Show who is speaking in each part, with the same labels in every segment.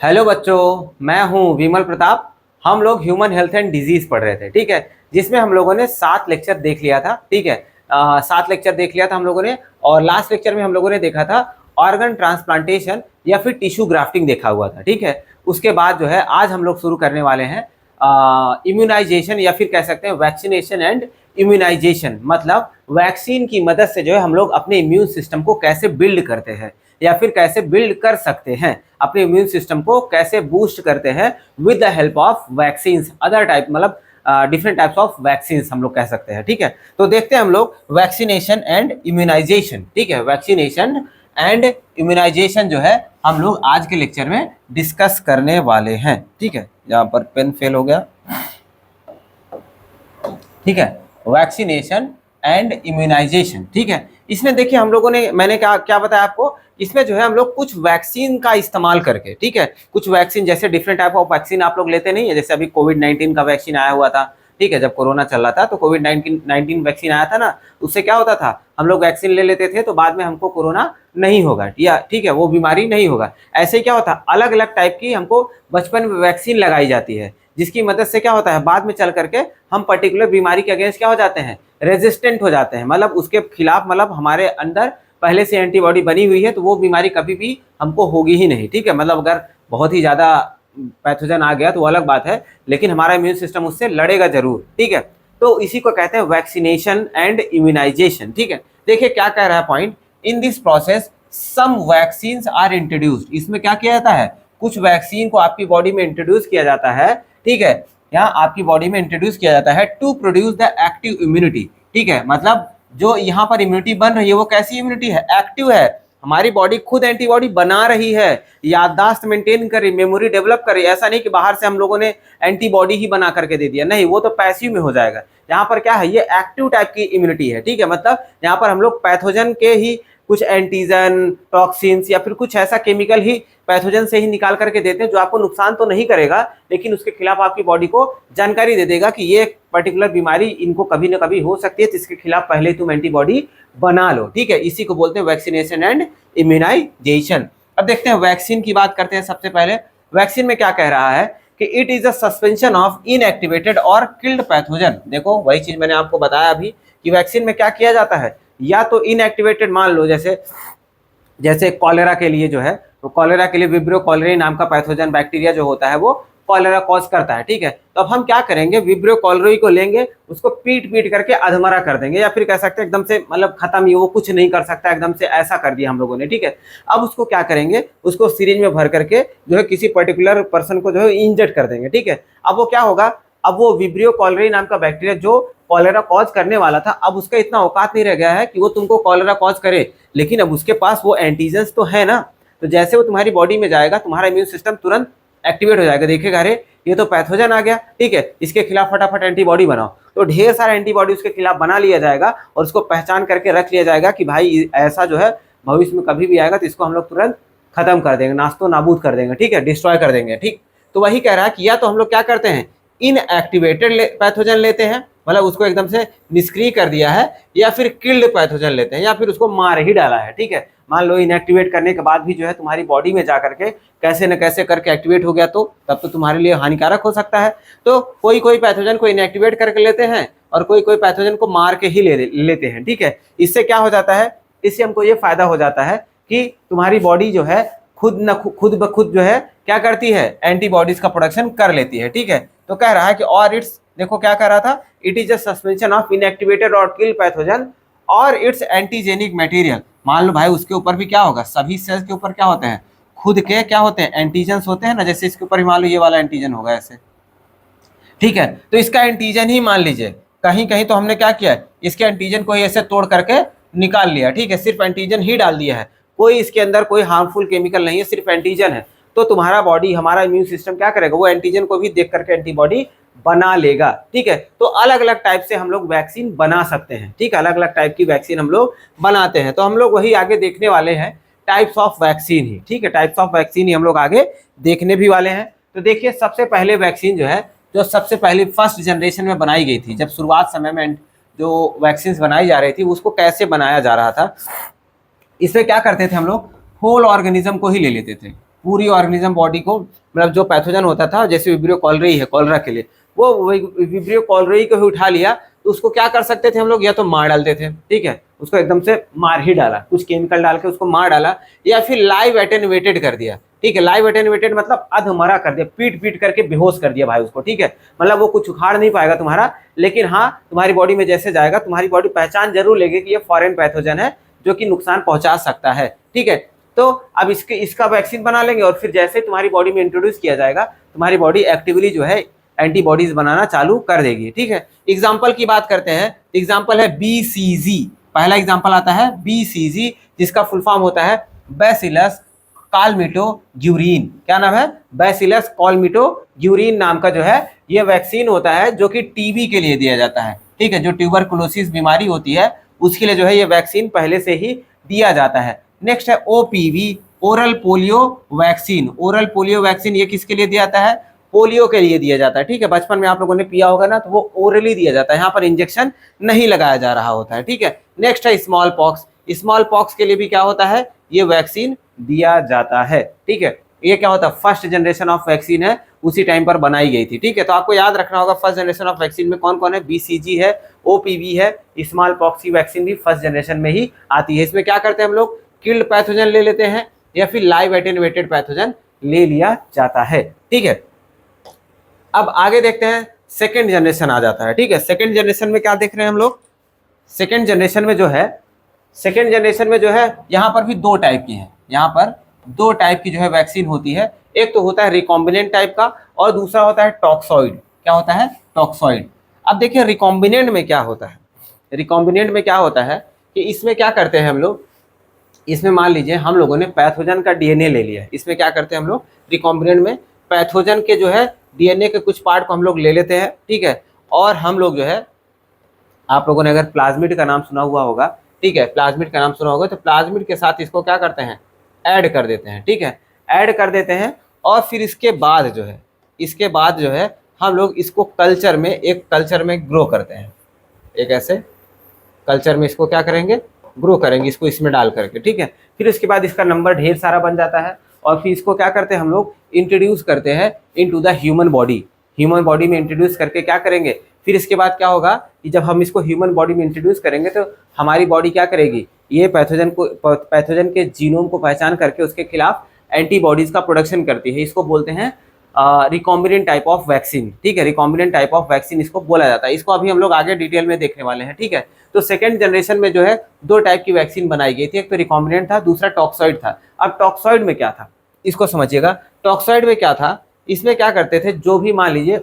Speaker 1: Hello बच्चों, मैं हूं विमल प्रताप। हम लोग ह्यूमन हेल्थ एंड डिजीज पढ़ रहे थे, ठीक है। जिसमें हम लोगों ने 7 लेक्चर देख लिया था, ठीक है। 7 लेक्चर देख लिया था हम लोगों ने। और लास्ट लेक्चर में हम लोगों ने देखा था ऑर्गन ट्रांसप्लांटेशन या फिर टिश्यू ग्राफ्टिंग देखा हुआ था, ठीक है। उसके बाद जो है आज हम लोग शुरू करने वाले हैं इम्यूनाइजेशन या फिर कह सकते हैं वैक्सीनेशन एंड इम्यूनाइजेशन। मतलब वैक्सीन की मदद से जो है हम लोग अपने इम्यून सिस्टम को कैसे बिल्ड करते हैं या फिर कैसे बिल्ड कर सकते हैं, अपने इम्यून सिस्टम को कैसे बूस्ट करते हैं with the help of vaccine, other type मतलब डिफरेंट टाइप्स ऑफ वैक्सीन हम लोग कह सकते हैं, ठीक है। तो देखते हैं हम लोग वैक्सीनेशन एंड इम्यूनाइजेशन, ठीक है। वैक्सीनेशन एंड इम्यूनाइजेशन जो है हम लोग आज के लेक्चर में डिस्कस करने वाले हैं, ठीक है। यहाँ पर पेन फेल हो गया, ठीक है। वैक्सीनेशन एंड इम्यूनाइजेशन, ठीक है। इसमें देखिए हम लोगों ने, मैंने क्या क्या बताया आपको, इसमें जो है हम लोग कुछ वैक्सीन का इस्तेमाल करके, ठीक है, कुछ वैक्सीन जैसे डिफरेंट टाइप ऑफ वैक्सीन आप लोग लेते नहीं है। जैसे अभी कोविड-19 का वैक्सीन आया हुआ था, ठीक है। जब कोरोना चल रहा था तो कोविड-19 वैक्सीन आया था ना, उससे क्या होता था, हम लोग वैक्सीन ले लेते थे तो बाद में हमको कोरोना नहीं होगा, या ठीक है, वो बीमारी नहीं होगा। ऐसे क्या होता है, अलग अलग टाइप की हमको बचपन में वैक्सीन लगाई जाती है, जिसकी मदद से क्या होता है, बाद में चल करके हम पर्टिकुलर बीमारी के अगेंस्ट क्या हो जाते हैं, रेजिस्टेंट हो जाते हैं। मतलब उसके खिलाफ, मतलब हमारे अंदर पहले से एंटीबॉडी बनी हुई है तो वो बीमारी कभी भी हमको होगी ही नहीं, ठीक है। मतलब अगर बहुत ही ज़्यादा पैथोजन आ गया तो वो अलग बात है, लेकिन हमारा इम्यून सिस्टम उससे लड़ेगा जरूर, ठीक है। तो इसी को कहते हैं वैक्सीनेशन एंड इम्यूनाइजेशन, ठीक है। देखिए क्या कह रहा है point, in this process some vaccines are introduced. इसमें क्या किया जाता है, कुछ वैक्सीन को आपकी बॉडी में इंट्रोड्यूस किया जाता है, ठीक है। यहाँ आपकी बॉडी में इंट्रोड्यूस किया जाता है to produce the active immunity, ठीक है। मतलब जो यहाँ पर इम्यूनिटी बन रही है वो कैसी इम्यूनिटी है, एक्टिव है। हमारी बॉडी खुद एंटीबॉडी बना रही है, याददाश्त मेंटेन कर रही, मेमोरी डेवलप कर रही है। ऐसा नहीं कि बाहर से हम लोगों ने एंटीबॉडी ही बना करके दे दिया, नहीं, वो तो पैसिव में हो जाएगा। यहाँ पर क्या है, ये एक्टिव टाइप की इम्यूनिटी है, ठीक है। मतलब यहाँ पर हम लोग पैथोजन के ही कुछ एंटीजन, टॉक्सिन्स या फिर कुछ ऐसा केमिकल ही पैथोजन से ही निकाल करके देते हैं जो आपको नुकसान तो नहीं करेगा, लेकिन उसके खिलाफ आपकी बॉडी को जानकारी दे देगा कि ये पर्टिकुलर बीमारी इनको कभी ना कभी हो सकती है, तो इसके खिलाफ पहले तुम एंटीबॉडी बना लो, ठीक है। इसी को बोलते हैं वैक्सीनेशन एंड इम्यूनाइजेशन। अब देखते हैं वैक्सीन की बात करते हैं। सबसे पहले वैक्सीन में क्या कह रहा है कि it is a suspension of inactivated और किल्ड पैथोजन। देखो वही चीज मैंने आपको बताया अभी कि वैक्सीन में क्या किया जाता है, या तो इनएक्टिवेटेड, मान लो जैसे जैसे कॉलेरा के लिए जो है, तो कॉलेरा के लिए विब्रियो कॉलेराई नाम का पैथोजन बैक्टीरिया जो होता है वो कॉलेरा कॉज करता है, ठीक है। तो अब हम क्या करेंगे, विब्रियो कॉलेराई को लेंगे, उसको पीट पीट करके अधमरा कर देंगे, या फिर कह सकते हैं एकदम से मतलब खत्म ही, वो कुछ नहीं कर सकता, एकदम से ऐसा कर दिया हम लोगों ने, ठीक है। अब उसको क्या करेंगे, उसको सीरीज में भर करके जो है किसी पर्टिकुलर पर्सन को जो है इंजेक्ट कर देंगे, ठीक है। अब वो क्या होगा, अब वो विब्रियो कॉलेराई नाम का बैक्टीरिया जो कॉलेरा कॉज करने वाला था, अब उसका इतना औकात नहीं रह गया है कि वो तुमको कॉलेरा कॉज करे, लेकिन अब उसके पास वो एंटीजेंस तो है ना। तो जैसे वो तुम्हारी बॉडी में जाएगा, तुम्हारा इम्यून सिस्टम तुरंत एक्टिवेट हो जाएगा, देखेगा अरे ये तो पैथोजन आ गया, ठीक है, इसके खिलाफ फटाफट एंटीबॉडी बनाओ। तो ढेर सारा एंटीबॉडी उसके खिलाफ बना लिया जाएगा और उसको पहचान करके रख लिया जाएगा कि भाई ऐसा जो है भविष्य में कभी भी आएगा तो इसको हम लोग तुरंत खत्म कर देंगे, नास्तो नाबूद कर देंगे, ठीक है, डिस्ट्रॉय कर देंगे, ठीक। तो वही कह रहा है कि या तो हम लोग क्या करते हैं, इनएक्टिवेटेड पैथोजन लेते हैं, मतलब उसको एकदम से निष्क्रिय कर दिया है, या फिर किल्ड पैथोजन लेते हैं, या फिर उसको मार ही डाला है, ठीक है। मान लो इनएक्टिवेट करने के बाद भी जो है तुम्हारी बॉडी में जा करके कैसे न कैसे करके एक्टिवेट हो गया, तो तब तो तुम्हारे लिए हानिकारक हो सकता है। तो कोई कोई पैथोजन को इनएक्टिवेट करके लेते हैं और कोई कोई पैथोजन को मार के ही लेते हैं, ठीक है। इससे क्या हो जाता है, इससे हमको ये फायदा हो जाता है कि तुम्हारी बॉडी जो है खुद ब खुद जो है क्या करती है, एंटीबॉडीज का प्रोडक्शन कर लेती है, ठीक है। तो कह रहा है कि और इट्स, देखो क्या कह रहा था, it is a suspension of inactivated और किल पैथोजन और इट्स एंटीजेनिक मटेरियल। मान लो भाई उसके ऊपर भी क्या होगा, सभी सेल्स के ऊपर क्या होते हैं, खुद के क्या होते हैं, एंटीजन्स होते हैं ना। जैसे इसके ऊपर भी मान लो ये वाला एंटीजन होगा ऐसे, ठीक है। तो इसका एंटीजन ही मान लीजिए, कहीं कहीं तो हमने क्या किया, इसके एंटीजन को ऐसे तोड़ करके निकाल लिया, ठीक है, सिर्फ एंटीजन ही डाल दिया है, कोई इसके अंदर कोई हार्मफुल केमिकल नहीं है, सिर्फ एंटीजन है। तो तुम्हारा बॉडी, हमारा इम्यून सिस्टम क्या करेगा, वो एंटीजन को भी देख करके एंटीबॉडी बना लेगा, ठीक है। तो अलग अलग टाइप से हम लोग वैक्सीन बना सकते हैं, ठीक है, अलग अलग टाइप की वैक्सीन हम लोग बनाते हैं। तो हम लोग वही आगे देखने वाले हैं, टाइप्स ऑफ वैक्सीन ही, ठीक है, टाइप्स ऑफ वैक्सीन ही हम लोग आगे देखने भी वाले हैं। तो देखिए सबसे पहले वैक्सीन जो है, जो सबसे पहले फर्स्ट जनरेशन में बनाई गई थी, जब शुरुआत समय में जो वैक्सीन बनाई जा रही थी उसको कैसे बनाया जा रहा था, इसमें क्या करते थे हम लोग, होल ऑर्गेनिज्म को ही ले लेते थे, पूरी ऑर्गेनिज्म बॉडी को, मतलब जो पैथोजन होता था, जैसे विब्रियो कॉलरेई है कॉलरा के लिए, वो विब्रियो कॉलरेई को ही उठा लिया, तो उसको क्या कर सकते थे हम लोग, या तो मार डालते थे, ठीक है, उसको एकदम से मार ही डाला, कुछ केमिकल डाल के उसको मार डाला, या फिर लाइव एटेन्युएटेड कर दिया, ठीक है। लाइव एटेन्युएटेड मतलब अधमरा कर दिया, पीट पीट करके बेहोश कर दिया भाई उसको, ठीक है। मतलब वो कुछ उखाड़ नहीं पाएगा तुम्हारा, लेकिन हाँ तुम्हारी बॉडी में जैसे जाएगा तुम्हारी बॉडी पहचान जरूर लेगी कि ये फॉरेन पैथोजन है जो कि नुकसान पहुंचा सकता है, ठीक है। तो अब इसका वैक्सीन बना लेंगे, और फिर जैसे तुम्हारी बॉडी में इंट्रोड्यूस किया जाएगा, तुम्हारी बॉडी एक्टिवली जो है एंटीबॉडीज बनाना चालू कर देगी, ठीक है। एग्जाम्पल की बात करते हैं, एग्जाम्पल है BCG। पहला एग्जाम्पल आता है BCG, जिसका फुल फॉर्म होता है बैसिलस कॉलमिटोग्यूरिन। क्या नाम है? बैसिलस कॉलमिटोग्यूरिन नाम का जो है ये वैक्सीन होता है, जो कि टीबी के लिए दिया जाता है, ठीक है। जो ट्यूबरकुलोसिस बीमारी होती है उसके लिए जो है ये वैक्सीन पहले से ही दिया जाता है। नेक्स्ट है OPV, oral polio vaccine. Oral polio vaccine ये किसके लिए दिया जाता है? पोलियो के लिए दिया जाता है, ठीक है। बचपन में आप लोगों ने पिया होगा ना, तो वो ओरली दिया जाता है, यहाँ पर इंजेक्शन नहीं लगाया जा रहा होता है, ठीक है। नेक्स्ट है स्मॉल पॉक्स। स्मॉल पॉक्स के लिए भी क्या होता है? ये वैक्सीन दिया जाता है, ठीक है। ये क्या होता है? फर्स्ट जनरेशन ऑफ वैक्सीन है, उसी टाइम पर बनाई गई थी, ठीक है। तो आपको याद रखना होगा फर्स्ट जनरेशन ऑफ वैक्सीन में कौन कौन है? BCG है, OPV है, स्मॉल पॉक्स की वैक्सीन भी फर्स्ट जनरेशन में ही आती है। इसमें क्या करते हैं हम लोग? किल्ड पैथोजन ले लेते हैं, या फिर लाइव एटेन्युएटेड पैथोजन ले लिया जाता है, ठीक है। अब आगे देखते हैं, सेकेंड जनरेशन आ जाता है, ठीक है। सेकेंड जनरेशन में क्या देख रहे हैं हम लोग? सेकेंड जनरेशन में जो है यहाँ पर भी दो टाइप की है, यहाँ पर दो टाइप की जो है वैक्सीन होती है। एक तो होता है रिकॉम्बिनेंट टाइप का, और दूसरा होता है टॉक्सॉइड। क्या होता है? टॉक्सॉइड। अब देखिए रिकॉम्बिनेंट में क्या होता है। रिकॉम्बिनेंट में क्या होता है कि इसमें क्या करते हैं हम लोग, इसमें मान लीजिए हम लोगों ने पैथोजन का DNA ले लिया है। इसमें क्या करते हैं हम लोग? रिकॉम्बिनेंट में पैथोजन के जो है DNA के कुछ पार्ट को हम लोग ले लेते हैं, ठीक है। और हम लोग जो है, आप लोगों ने अगर प्लाज्मिड का नाम सुना हुआ होगा, ठीक है, प्लाज्मिड का नाम सुना होगा, तो प्लाज्मिड के साथ इसको क्या करते हैं? ऐड कर देते हैं, ठीक है। ऐड कर देते हैं, और फिर इसके बाद जो है हम लोग इसको कल्चर में ग्रो करते हैं। एक ऐसे कल्चर में इसको क्या करेंगे? ग्रो करेंगे, इसको इसमें डाल करके, ठीक है। फिर उसके बाद इसका नंबर ढेर सारा बन जाता है, और फिर इसको क्या करते हैं हम लोग? इंट्रोड्यूस करते हैं into the human body. Human body में इंट्रोड्यूस करके क्या करेंगे? फिर इसके बाद क्या होगा कि जब हम इसको ह्यूमन बॉडी में इंट्रोड्यूस करेंगे, तो हमारी बॉडी क्या करेगी? ये पैथोजन के जीनोम को पहचान करके उसके खिलाफ एंटीबॉडीज का प्रोडक्शन करती है। इसको बोलते हैं रिकॉम्बिनेंट टाइप ऑफ वैक्सीन, ठीक है। रिकॉम्बिनेंट टाइप ऑफ वैक्सीन इसको बोला जाता है। इसको अभी हम लोग आगे डिटेल में देखने वाले हैं, ठीक है। तो सेकेंड जनरेशन में जो है दो टाइप की वैक्सीन बनाई गई थी, एक तो रिकॉम्बिनेंट था, दूसरा टॉक्सॉइड था। अब टॉक्सॉइड में क्या था, इसको समझिएगा। टॉक्सॉइड में क्या था? इसमें क्या करते थे, जो भी मान लीजिए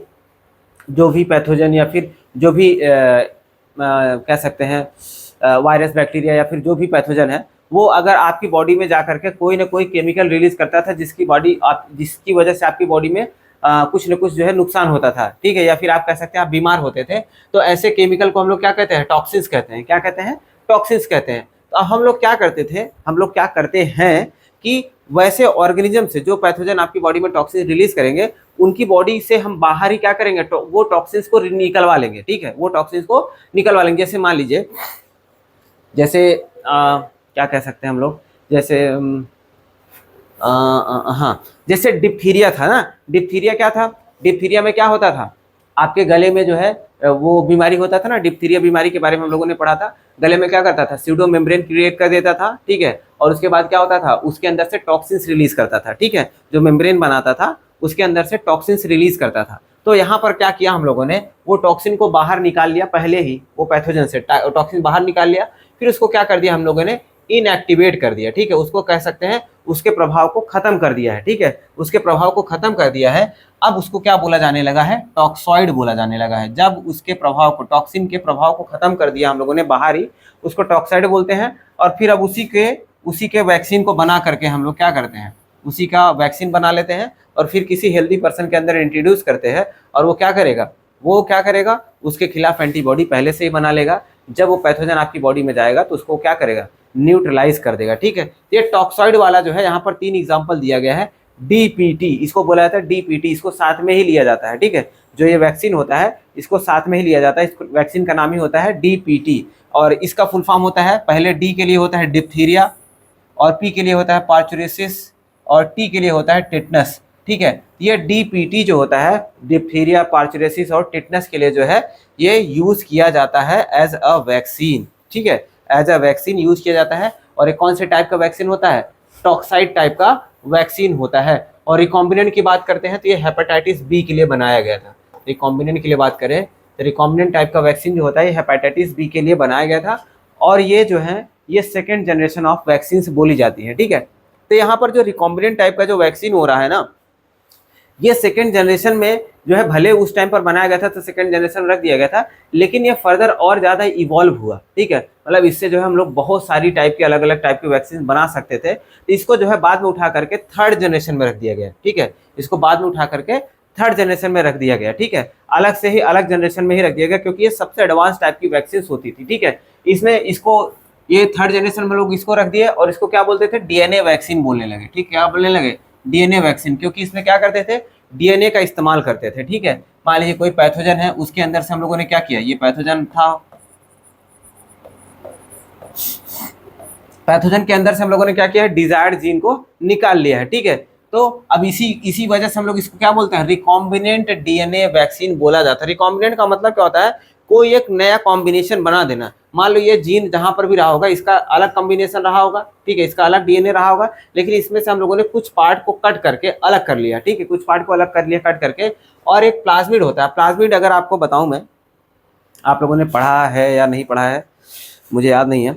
Speaker 1: जो भी पैथोजन, या फिर जो भी कह सकते हैं वायरस, बैक्टीरिया, या फिर जो भी पैथोजन है, वो अगर आपकी बॉडी में जा करके कोई ना कोई केमिकल रिलीज करता था, जिसकी वजह से आपकी बॉडी में कुछ न कुछ जो है नुकसान होता था, ठीक है, या फिर आप कह सकते हैं आप बीमार होते थे, तो ऐसे केमिकल को हम लोग क्या कहते हैं? टॉक्सिन्स कहते हैं। क्या कहते हैं? टॉक्सिन्स कहते हैं। तो अब हम लोग क्या करते हैं कि वैसे ऑर्गेनिज्म से जो पैथोजन आपकी बॉडी में टॉक्सिन रिलीज करेंगे, उनकी बॉडी से हम बाहर ही क्या करेंगे? वो टॉक्सिन्स को निकलवा लेंगे, ठीक है। वो टॉक्सिन्स को निकलवा लेंगे। जैसे मान लीजिए, क्या कह सकते हैं हम लोग, जैसे हाँ, जैसे डिप्थीरिया था ना। डिप्थीरिया क्या था? डिप्थीरिया में क्या होता था? आपके गले में जो है वो बीमारी होता था ना, डिप्थीरिया बीमारी के बारे में हम लोगों ने पढ़ा था। गले में क्या करता था? स्यूडो मेम्ब्रेन क्रिएट कर देता था, ठीक है। और उसके बाद क्या होता था? उसके अंदर से टॉक्सिन्स रिलीज करता था, ठीक है। जो मेम्ब्रेन बनाता था उसके अंदर से टॉक्सिन्स रिलीज करता था। तो यहाँ पर क्या किया हम लोगों ने? वो टॉक्सिन को बाहर निकाल लिया, पहले ही वो पैथोजन से टॉक्सिन बाहर निकाल लिया, फिर उसको क्या कर दिया हम लोगों ने? इनएक्टिवेट कर दिया, ठीक है। उसको कह सकते हैं उसके प्रभाव को खत्म कर दिया है, ठीक है। उसके प्रभाव को खत्म कर दिया है। अब उसको क्या बोला जाने लगा है? टॉक्सॉइड बोला जाने लगा है। जब उसके प्रभाव को, टॉक्सिन के प्रभाव को खत्म कर दिया हम लोगों ने बाहर ही, उसको टॉक्साइड बोलते हैं। और फिर अब उसी के वैक्सीन को बना करके हम लोग क्या करते हैं? उसी का वैक्सीन बना लेते हैं, और फिर किसी हेल्दी पर्सन के अंदर इंट्रोड्यूस करते हैं। और वो क्या करेगा? उसके खिलाफ एंटीबॉडी पहले से ही बना लेगा। जब वो पैथोजन आपकी बॉडी में जाएगा तो उसको क्या करेगा? न्यूट्रलाइज कर देगा, ठीक है। ये टॉक्सॉइड वाला जो है, यहाँ पर 3 एग्जाम्पल दिया गया है। DPT इसको बोला जाता है, DPT इसको साथ में ही लिया जाता है, ठीक है। जो ये वैक्सीन होता है इसको साथ में ही लिया जाता है। इस वैक्सीन का नाम ही होता है DPT, और इसका फुल फॉर्म होता है, पहले D के लिए होता है डिप्थीरिया, और P के लिए होता है पार्चुरेसिस, और टी के लिए होता है टिटनस, ठीक है। ये डीपीटी जो होता है, डिप्थीरिया, पार्चुरेसिस और टिटनस के लिए जो है ये यूज किया जाता है एज अ वैक्सीन, ठीक है, एज अ वैक्सीन यूज किया जाता है। और ये कौन से टाइप का वैक्सीन होता है? टॉक्साइड टाइप का वैक्सीन होता है। और रिकॉम्बिनेंट की बात करते हैं तो ये हेपेटाइटिस बी के लिए बनाया गया था। रिकॉम्बिनेंट के लिए बात करें तो रिकॉम्बिनेंट टाइप का वैक्सीन जो होता है ये हेपेटाइटिस बी के लिए बनाया गया था। और ये जो है ये सेकेंड जनरेशन ऑफ वैक्सीन बोली जाती है, ठीक है। तो यहाँ पर जो रिकॉम्बिनेंट टाइप का जो वैक्सीन हो रहा है ना, ये सेकेंड जनरेशन में जो है, भले उस टाइम पर बनाया गया था तो सेकेंड जनरेशन रख दिया गया था, लेकिन ये फर्दर और ज़्यादा इवॉल्व हुआ, ठीक है। मतलब इससे जो है हम लोग बहुत सारी टाइप के अलग अलग टाइप के वैक्सीन बना सकते थे। तो इसको जो है बाद में उठा करके थर्ड जनरेशन में रख दिया गया, ठीक है। इसको बाद में उठा करके थर्ड जनरेशन में रख दिया गया, ठीक है। अलग से ही अलग जनरेशन में ही रख दिया गया, क्योंकि ये सबसे एडवांस टाइप की वैक्सीन होती थी, ठीक है। इसमें इसको ये थर्ड जनरेशन में लोग इसको रख दिए और इसको क्या बोलते थे? डीएनए वैक्सीन बोलने लगे, ठीक, क्या बोलने लगे? डीएनए वैक्सीन, क्योंकि इसमें क्या करते थे? डीएनए का इस्तेमाल करते थे, ठीक है। मान लीजिए कोई पैथोजन है, उसके अंदर से हम लोगों ने क्या किया, ये पैथोजन था, पैथोजन के अंदर से हम लोगों ने क्या किया है? डिजायर्ड जीन को निकाल लिया है, ठीक है। तो अब इसी वजह से हम लोग इसको क्या बोलते हैं? रिकॉम्बिनेंट डीएनए वैक्सीन बोला जाता है। रिकॉम्बिनेंट का मतलब क्या होता है? कोई एक नया कॉम्बिनेशन बना देना। मान लो ये जीन जहां पर भी रहा होगा इसका अलग कॉम्बिनेशन रहा होगा, ठीक है, इसका अलग डीएनए रहा होगा, लेकिन इसमें से हम लोगों ने कुछ पार्ट को कट करके अलग कर लिया, ठीक है, कुछ पार्ट को अलग कर लिया कट करके। और एक प्लाज्मिड होता है। प्लाज्मिड अगर आपको बताऊं मैं, आप लोगों ने पढ़ा है या नहीं पढ़ा है मुझे याद नहीं है।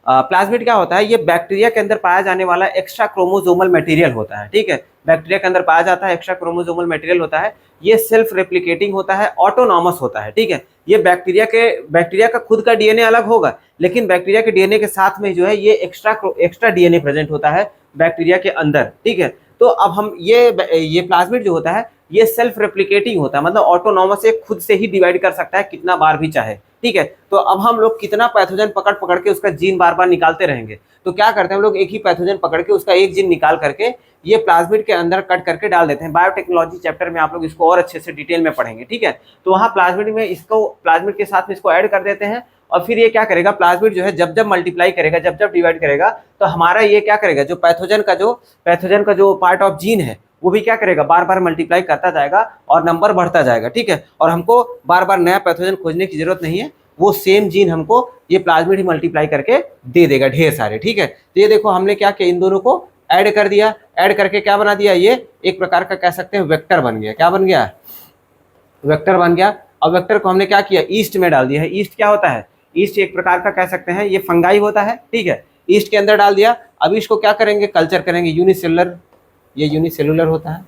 Speaker 1: प्लाज्मिड क्या होता है? ये बैक्टीरिया के अंदर पाया जाने वाला एक्स्ट्रा क्रोमोसोमल मटेरियल होता है, ठीक है। बैक्टीरिया के अंदर पाया जाता है एक्स्ट्रा क्रोमोसोमल मटेरियल होता है। ये सेल्फ रेप्लिकेटिंग होता है, ऑटोनॉमस होता है, ठीक है। ये बैक्टीरिया का खुद का डीएनए अलग होगा, लेकिन बैक्टीरिया के डीएनए के साथ में जो है ये एक्स्ट्रा डीएनए प्रेजेंट होता है बैक्टीरिया के अंदर, ठीक है। तो अब हम ये प्लाज्मिड जो होता है ये सेल्फ रेप्लिकेटिंग होता है, मतलब ऑटोनॉमस से खुद से ही डिवाइड कर सकता है कितना बार भी चाहे, ठीक है। तो अब हम लोग कितना पैथोजन पकड़ पकड़ के उसका जीन बार बार निकालते रहेंगे? तो क्या करते हैं हम लोग? एक ही पैथोजन पकड़ के उसका एक जीन निकाल करके ये प्लाज्मिड के अंदर कट करके डाल देते हैं। बायोटेक्नोलॉजी चैप्टर में आप लोग इसको और अच्छे से डिटेल में पढ़ेंगे, ठीक है। तो वहाँ प्लाज्मिड में इसको प्लाज्मिड के साथ में इसको ऐड कर देते हैं और फिर ये क्या करेगा? प्लाज्मिड जो है जब जब मल्टीप्लाई करेगा, जब जब डिवाइड करेगा, तो हमारा ये क्या करेगा? जो पैथोजन का जो पार्ट ऑफ जीन है वो भी क्या करेगा? बार बार मल्टीप्लाई करता जाएगा और नंबर बढ़ता जाएगा, ठीक है। और हमको बार बार नया पैथोजन खोजने की जरूरत नहीं है, वो सेम जीन हमको ये प्लाज्मिड ही मल्टीप्लाई करके दे देगा ढेर सारे, ठीक है। तो ये देखो हमने क्या किया? इन दोनों को ऐड कर दिया, ऐड करके क्या बना दिया? ये एक प्रकार का कह सकते हैं वेक्टर बन गया। क्या बन गया? वेक्टर बन गया। और वेक्टर को हमने क्या किया? ईस्ट में डाल दिया है। ईस्ट क्या होता है? ईस्ट एक प्रकार का कह सकते हैं ये फंगाई होता है, ठीक है। ईस्ट के अंदर डाल दिया। अब इसको क्या करेंगे? कल्चर करेंगे यूनिसेलुलर, ये यूनिसेलुलर होता है,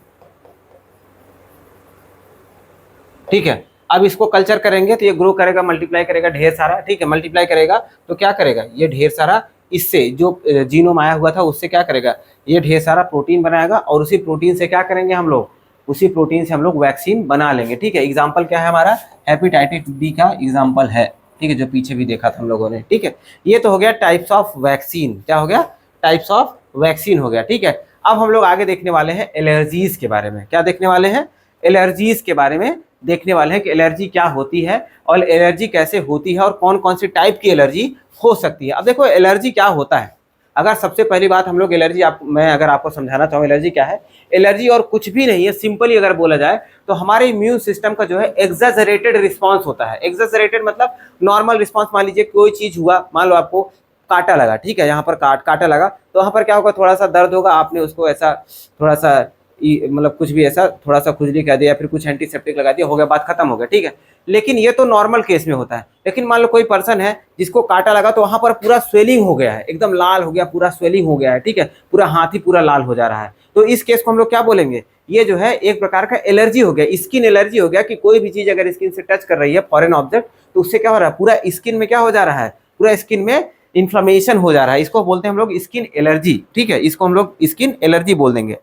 Speaker 1: ठीक है। अब इसको कल्चर करेंगे तो ये ग्रो करेगा, मल्टीप्लाई करेगा ढेर सारा, ठीक है। मल्टीप्लाई करेगा तो क्या करेगा? ये ढेर सारा इससे जो जीनोम आया हुआ था उससे क्या करेगा? ये ढेर सारा प्रोटीन बनाएगा और उसी प्रोटीन से क्या करेंगे हम लोग? उसी प्रोटीन से हम लोग वैक्सीन बना लेंगे, ठीक है। एग्जाम्पल क्या है हमारा? हेपेटाइटिस बी का एग्जाम्पल है, ठीक है, जो पीछे भी देखा था हम लोगों ने, ठीक है। ये तो हो गया टाइप्स ऑफ वैक्सीन। क्या हो गया? टाइप्स ऑफ वैक्सीन हो गया, ठीक है। अब हम लोग आगे देखने वाले हैं एलर्जीज के बारे में। क्या देखने वाले हैं? एलर्जीज के बारे में देखने वाले हैं कि एलर्जी क्या होती है और एलर्जी कैसे होती है और कौन कौन सी टाइप की एलर्जी हो सकती है। अब देखो एलर्जी क्या होता है। अगर सबसे पहली बात हम लोग एलर्जी मैं अगर आपको समझाना चाहूँ एलर्जी क्या है। एलर्जी और कुछ भी नहीं है, सिंपली अगर बोला जाए तो हमारे इम्यून सिस्टम का जो है एग्जैजरेटेड रिस्पॉन्स होता है। एग्जैजरेटेड मतलब नॉर्मल रिस्पॉन्स। मान लीजिए कोई चीज हुआ, मान लो आपको कांटा लगा, ठीक है, यहाँ पर कांटा लगा तो वहाँ पर क्या होगा? थोड़ा सा दर्द होगा, आपने उसको ऐसा थोड़ा सा मतलब कुछ भी ऐसा थोड़ा सा खुजली कर दिया, फिर कुछ एंटीसेप्टिक लगा दिया, हो गया, बात खत्म हो गया, ठीक है। लेकिन ये तो नॉर्मल केस में होता है। लेकिन मान लो कोई पर्सन है जिसको कांटा लगा तो वहां पर पूरा स्वेलिंग हो गया है, एकदम लाल हो गया, पूरा स्वेलिंग हो गया है, ठीक है, पूरा हाथ ही पूरा लाल हो जा रहा है। तो इस केस को हम लोग क्या बोलेंगे? ये जो है एक प्रकार का एलर्जी हो गया, स्किन एलर्जी हो गया कि कोई भी चीज अगर स्किन से टच कर रही है फॉरेन ऑब्जेक्ट तो उससे क्या हो रहा है? पूरा स्किन में क्या हो जा रहा है? पूरा स्किन में इन्फ्लेमेशन हो जा रहा है। इसको बोलते हैं हम लोग स्किन एलर्जी, ठीक है, इसको हम लोग स्किन एलर्जी बोल देंगे,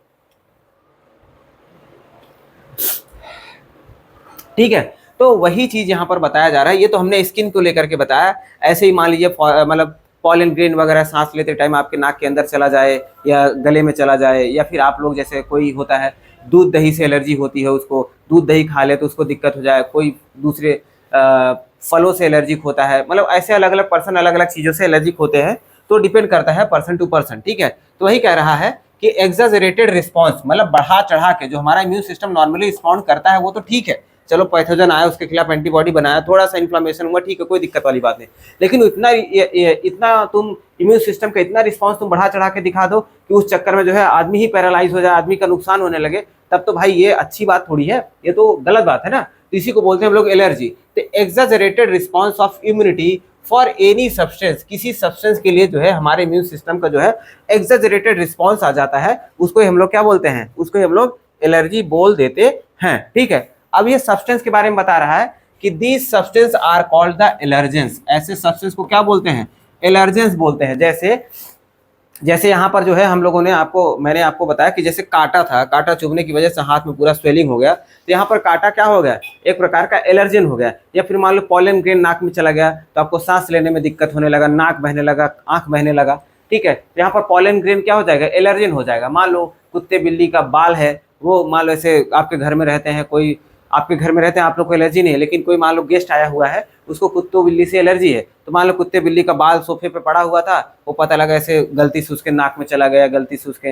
Speaker 1: ठीक है। तो वही चीज यहाँ पर बताया जा रहा है। ये तो हमने स्किन को लेकर के बताया। ऐसे ही मान लीजिए मतलब पॉलन ग्रेन वगैरह सांस लेते टाइम आपके नाक के अंदर चला जाए या गले में चला जाए, या फिर आप लोग जैसे कोई होता है दूध दही से एलर्जी होती है, उसको दूध दही खा ले तो उसको दिक्कत हो जाए, कोई दूसरे फलों से एलर्जिक होता है, मतलब ऐसे अलग अलग पर्सन अलग अलग चीज़ों से एलर्जिक होते हैं। तो डिपेंड करता है पर्सन टू पर्सन, ठीक है। तो वही कह रहा है कि एग्जैजरेटेड रिस्पॉन्स, मतलब बढ़ा चढ़ा के जो हमारा इम्यून सिस्टम नॉर्मली रिस्पॉन्ड करता है वो तो ठीक है, चलो पैथोजन आया उसके खिलाफ एंटीबॉडी बनाया, थोड़ा सा इन्फ्लेमेशन हुआ, ठीक है, कोई दिक्कत वाली बात नहीं। लेकिन इतना तुम इम्यून सिस्टम का इतना रिस्पॉन्स तुम बढ़ा चढ़ा के दिखा दो कि उस चक्कर में जो है आदमी ही पैरालाइज हो जाए, आदमी का नुकसान होने लगे, तब तो भाई ये अच्छी बात थोड़ी है, ये तो गलत बात है ना। तो इसी को बोलते हैं हम लोग एलर्जी। तो exaggerated response of immunity for any substance, किसी सब्सटेंस के लिए जो है हमारे इम्यून सिस्टम का जो है एग्जैजरेटेड रिस्पॉन्स आ जाता है, उसको हम लोग क्या बोलते हैं, उसको हम लोग एलर्जी बोल देते हैं, ठीक है। अब ये सब्सटेंस के बारे में बता रहा है कि these substance are called the allergens, ऐसे सब्सटेंस को क्या बोलते हैं, एलर्जेंस बोलते हैं। जैसे यहाँ पर जो है हम लोगों ने मैंने आपको बताया कि जैसे कांटा था, कांटा चुभने की वजह से हाथ में पूरा स्वेलिंग हो गया, तो यहाँ पर कांटा क्या हो गया, एक प्रकार का एलर्जन हो गया। या फिर मान लो पॉलन ग्रेन नाक में चला गया तो आपको सांस लेने में दिक्कत होने लगा, नाक बहने लगा, आंख बहने लगा, ठीक है। तो यहाँ पर पॉलन ग्रेन क्या हो जाएगा, एलर्जन हो जाएगा। मान लो कुत्ते बिल्ली का बाल है, वो मान लो ऐसे आपके घर में रहते हैं, कोई आपके घर में रहते हैं, आप लोग को एलर्जी नहीं है, लेकिन कोई मान लो गेस्ट आया हुआ है, उसको कुत्तों बिल्ली से एलर्जी है, तो मान लो कुत्ते बिल्ली का बाल सोफे पे पड़ा हुआ था, वो पता लगा ऐसे गलती से उसके नाक में चला गया, गलती से उसके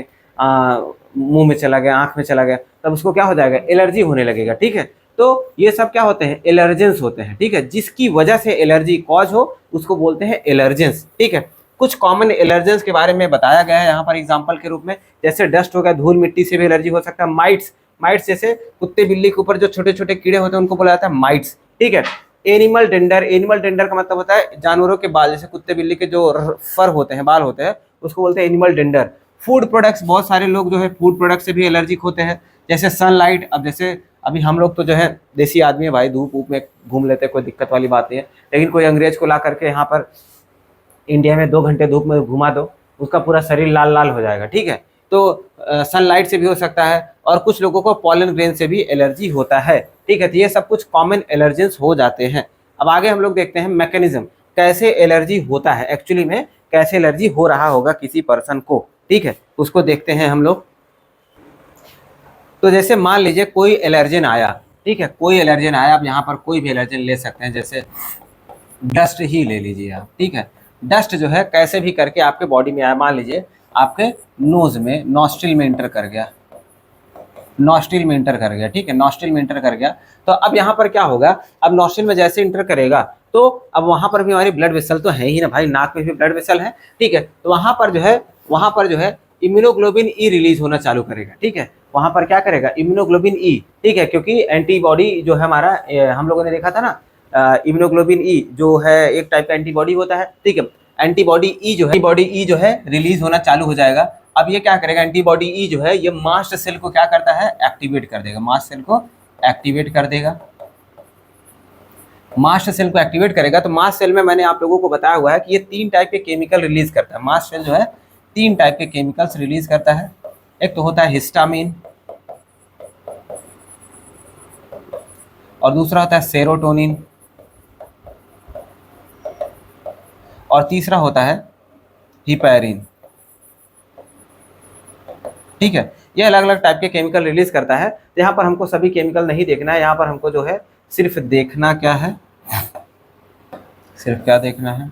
Speaker 1: मुंह में चला गया, आंख में चला गया, तब उसको क्या हो जाएगा, एलर्जी होने लगेगा, ठीक है। तो ये सब क्या होते हैं, एलर्जेंस होते हैं, ठीक है। जिसकी वजह से एलर्जी कॉज हो उसको बोलते हैं एलर्जेंस, ठीक है। कुछ कॉमन एलर्जेंस के बारे में बताया गया है यहाँ पर एग्जाम्पल के रूप में, जैसे डस्ट हो गया, धूल मिट्टी से भी एलर्जी हो सकता है। माइट्स जैसे कुत्ते बिल्ली के ऊपर जो छोटे छोटे कीड़े होते हैं उनको बोला जाता है माइट्स, ठीक है। एनिमल डेंडर का मतलब होता है जानवरों के बाल, जैसे कुत्ते बिल्ली के जो फर होते हैं, बाल होते हैं, उसको बोलते हैं एनिमल डेंडर। फूड प्रोडक्ट्स, बहुत सारे लोग जो है फूड प्रोडक्ट से भी एलर्जिक होते हैं, जैसे सनलाइट। अब जैसे अभी हम लोग तो जो है देसी आदमी है भाई, धूप ऊप में घूम लेते हैं, कोई दिक्कत वाली बात नहीं है, लेकिन कोई अंग्रेज को ला करके यहाँ पर इंडिया में 2 घंटे धूप में घुमा दो, उसका पूरा शरीर लाल लाल हो जाएगा, ठीक है। तो सनलाइट से भी हो सकता है, और कुछ लोगों को पॉलन ग्रेन से भी एलर्जी होता है, ठीक है। तो ये सब कुछ कॉमन एलर्जेंस हो जाते हैं। अब आगे हम लोग देखते हैं मैकेनिज्म, कैसे एलर्जी होता है, एक्चुअली में कैसे एलर्जी हो रहा होगा किसी पर्सन को, ठीक है, उसको देखते हैं हम लोग। तो जैसे मान लीजिए कोई एलर्जन आया, ठीक है, कोई एलर्जन आया, आप यहाँ पर कोई भी एलर्जन ले सकते हैं, जैसे डस्ट ही ले लीजिए आप, ठीक है। डस्ट जो है कैसे भी करके आपके बॉडी में आया, मान लीजिए आपके नोज में, नॉस्ट्रिल में इंटर कर गया, ठीक है, नॉस्ट्रिल में इंटर कर गया। तो अब यहाँ पर क्या होगा, अब नॉस्ट्रिल में जैसे इंटर करेगा तो अब वहाँ पर भी हमारी ब्लड वेसल तो है ही ना भाई, नाक में भी ब्लड वेसल है, ठीक है। तो वहाँ पर जो है इम्यूनोग्लोबिन ई रिलीज होना चालू करेगा, ठीक है। वहाँ पर क्या करेगा, इम्यूनोग्लोबिन ई, ठीक है, क्योंकि एंटीबॉडी जो है हमारा, हम लोगों ने देखा था ना, इम्यूनोग्लोबिन ई जो है एक टाइप का एंटीबॉडी होता है, ठीक है। एंटीबॉडी ई जो है रिलीज होना चालू हो जाएगा। अब ये क्या करेगा, एंटीबॉडी ई जो है ये मास्ट सेल को क्या करता है, एक्टिवेट कर देगा, मास्ट सेल को एक्टिवेट करेगा। तो मास्ट सेल में मैंने आप लोगों को बताया हुआ है कि ये 3 टाइप के केमिकल रिलीज करता है। मास्ट सेल जो है 3 टाइप के केमिकल्स रिलीज करता है। एक तो होता है हिस्टामिन, और दूसरा होता है सेरोटोनिन, और तीसरा होता है हिपैरिन, ठीक है। ये अलग अलग टाइप के केमिकल रिलीज करता है। तो यहाँ पर हमको सभी केमिकल नहीं देखना है, यहाँ पर हमको जो है सिर्फ देखना क्या है, सिर्फ क्या देखना है,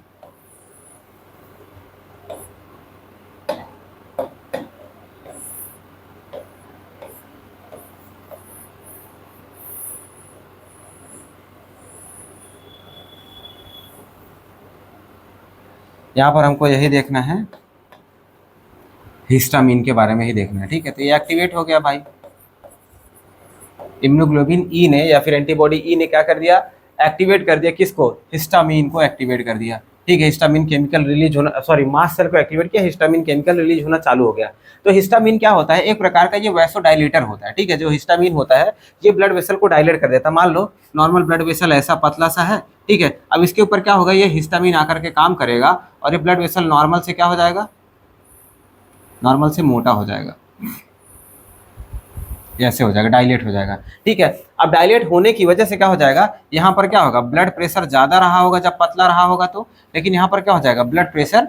Speaker 1: यहाँ पर हमको यही देखना है, हिस्टामिन के बारे में ही देखना है, ठीक है। तो ये एक्टिवेट हो गया भाई, इम्यूनोग्लोबिन ई ने या फिर एंटीबॉडी ई ने क्या कर दिया, एक्टिवेट कर दिया, किसको, हिस्टामिन को एक्टिवेट कर दिया, ठीक है। हिस्टामिन केमिकल रिलीज होना, सॉरी मास्ट सेल को एक्टिवेट किया, हिस्टामिन केमिकल रिलीज होना चालू हो गया। तो हिस्टामिन क्या होता है, एक प्रकार का ये वैसोडाइलेटर होता है, ठीक है। जो हिस्टामिन होता है ये ब्लड वेसल को डायलेट कर देता है। मान लो नॉर्मल ब्लड वेसल ऐसा पतला सा है, ठीक है। अब इसके ऊपर क्या होगा, ये हिस्टामिन आकर के काम करेगा और ये ब्लड वेसल नॉर्मल से क्या हो जाएगा, नॉर्मल से मोटा हो जाएगा, ऐसे हो जाएगा, डायलेट हो जाएगा, ठीक है। अब डायलेट होने की वजह से क्या हो जाएगा, यहाँ पर क्या होगा, ब्लड प्रेशर ज़्यादा रहा होगा जब पतला रहा होगा तो, लेकिन यहाँ पर क्या हो जाएगा, ब्लड प्रेशर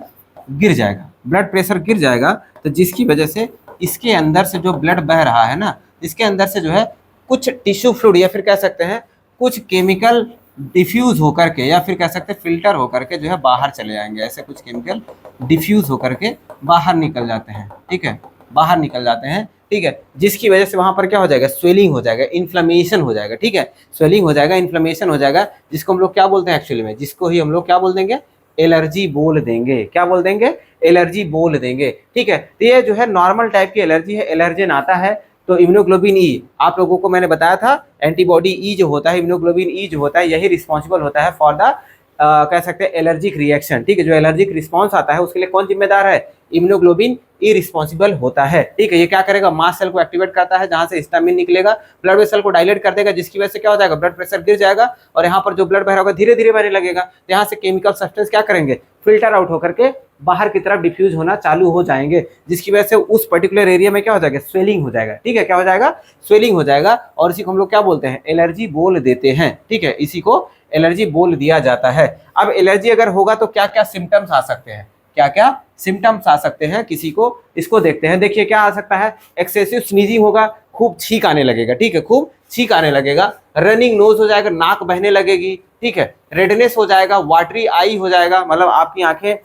Speaker 1: गिर जाएगा। तो जिसकी वजह से इसके अंदर से जो ब्लड बह रहा है ना, इसके अंदर से जो है कुछ टिश्यू फ्लूइड या फिर कह सकते हैं कुछ केमिकल डिफ्यूज होकर के, या फिर कह सकते हैं फिल्टर होकर के जो है बाहर चले जाएंगे, ऐसे कुछ केमिकल डिफ्यूज होकर के बाहर निकल जाते हैं, ठीक है। बाहर निकल जाते हैं, ठीक है, जिसकी वजह से वहां पर क्या हो जाएगा, स्वेलिंग हो जाएगा, इन्फ्लेमेशन हो जाएगा, ठीक है, स्वेलिंग हो जाएगा, इन्फ्लेमेशन हो जाएगा, जिसको हम लोग क्या बोलते हैं एक्चुअली में, जिसको ही हम लोग क्या बोल देंगे, एलर्जी बोल देंगे, क्या बोल देंगे, एलर्जी बोल देंगे, ठीक है। तो ये जो है नॉर्मल टाइप की एलर्जी है, एलर्जेन आता है तो इम्यूनोग्लोबिन ई, आप लोगों को मैंने बताया था एंटीबॉडी ई जो होता है, इम्यूनोग्लोबिन ई जो होता है, यही रिस्पॉन्सिबल होता है फॉर द कह सकते हैं एलर्जिक रिएक्शन, ठीक है, जो एलर्जिक रिस्पॉन्स आता है उसके लिए कौन जिम्मेदार है, इम्यूनोग्लोबिन ई रिस्पॉन्सिबल होता है, ठीक है। ये क्या करेगा, मास्ट सेल को एक्टिवेट करता है जहां से हिस्टामिन निकलेगा, ब्लड वेसल को डायलेट कर देगा, जिसकी वजह से क्या हो जाएगा, ब्लड प्रेशर गिर जाएगा और यहाँ पर जो ब्लड बह रहा होगा धीरे धीरे बहने लगेगा, तो यहाँ से केमिकल सब्सटेंस क्या करेंगे, फिल्टर आउट होकर के बाहर की तरफ डिफ्यूज होना चालू हो जाएंगे, जिसकी वजह से उस पर्टिकुलर एरिया में क्या हो जाएगा, स्वेलिंग हो जाएगा, ठीक है, क्या हो जाएगा, स्वेलिंग हो जाएगा, और इसी को हम लोग क्या बोलते हैं, एलर्जी बोल देते हैं, ठीक है, इसी को एलर्जी बोल दिया जाता है। अब एलर्जी अगर होगा तो क्या क्या सिम्टम्स आ सकते हैं, क्या क्या सिम्टम्स आ सकते हैं किसी को, इसको देखते हैं। देखिए क्या आ सकता है, एक्सेसिव स्नीजिंग होगा, खूब छींक आने लगेगा, ठीक है, खूब छींक आने लगेगा, रनिंग नोज हो जाएगा, नाक बहने लगेगी, ठीक है, रेडनेस हो जाएगा, वाटरी आई हो जाएगा, मतलब आपकी आंखें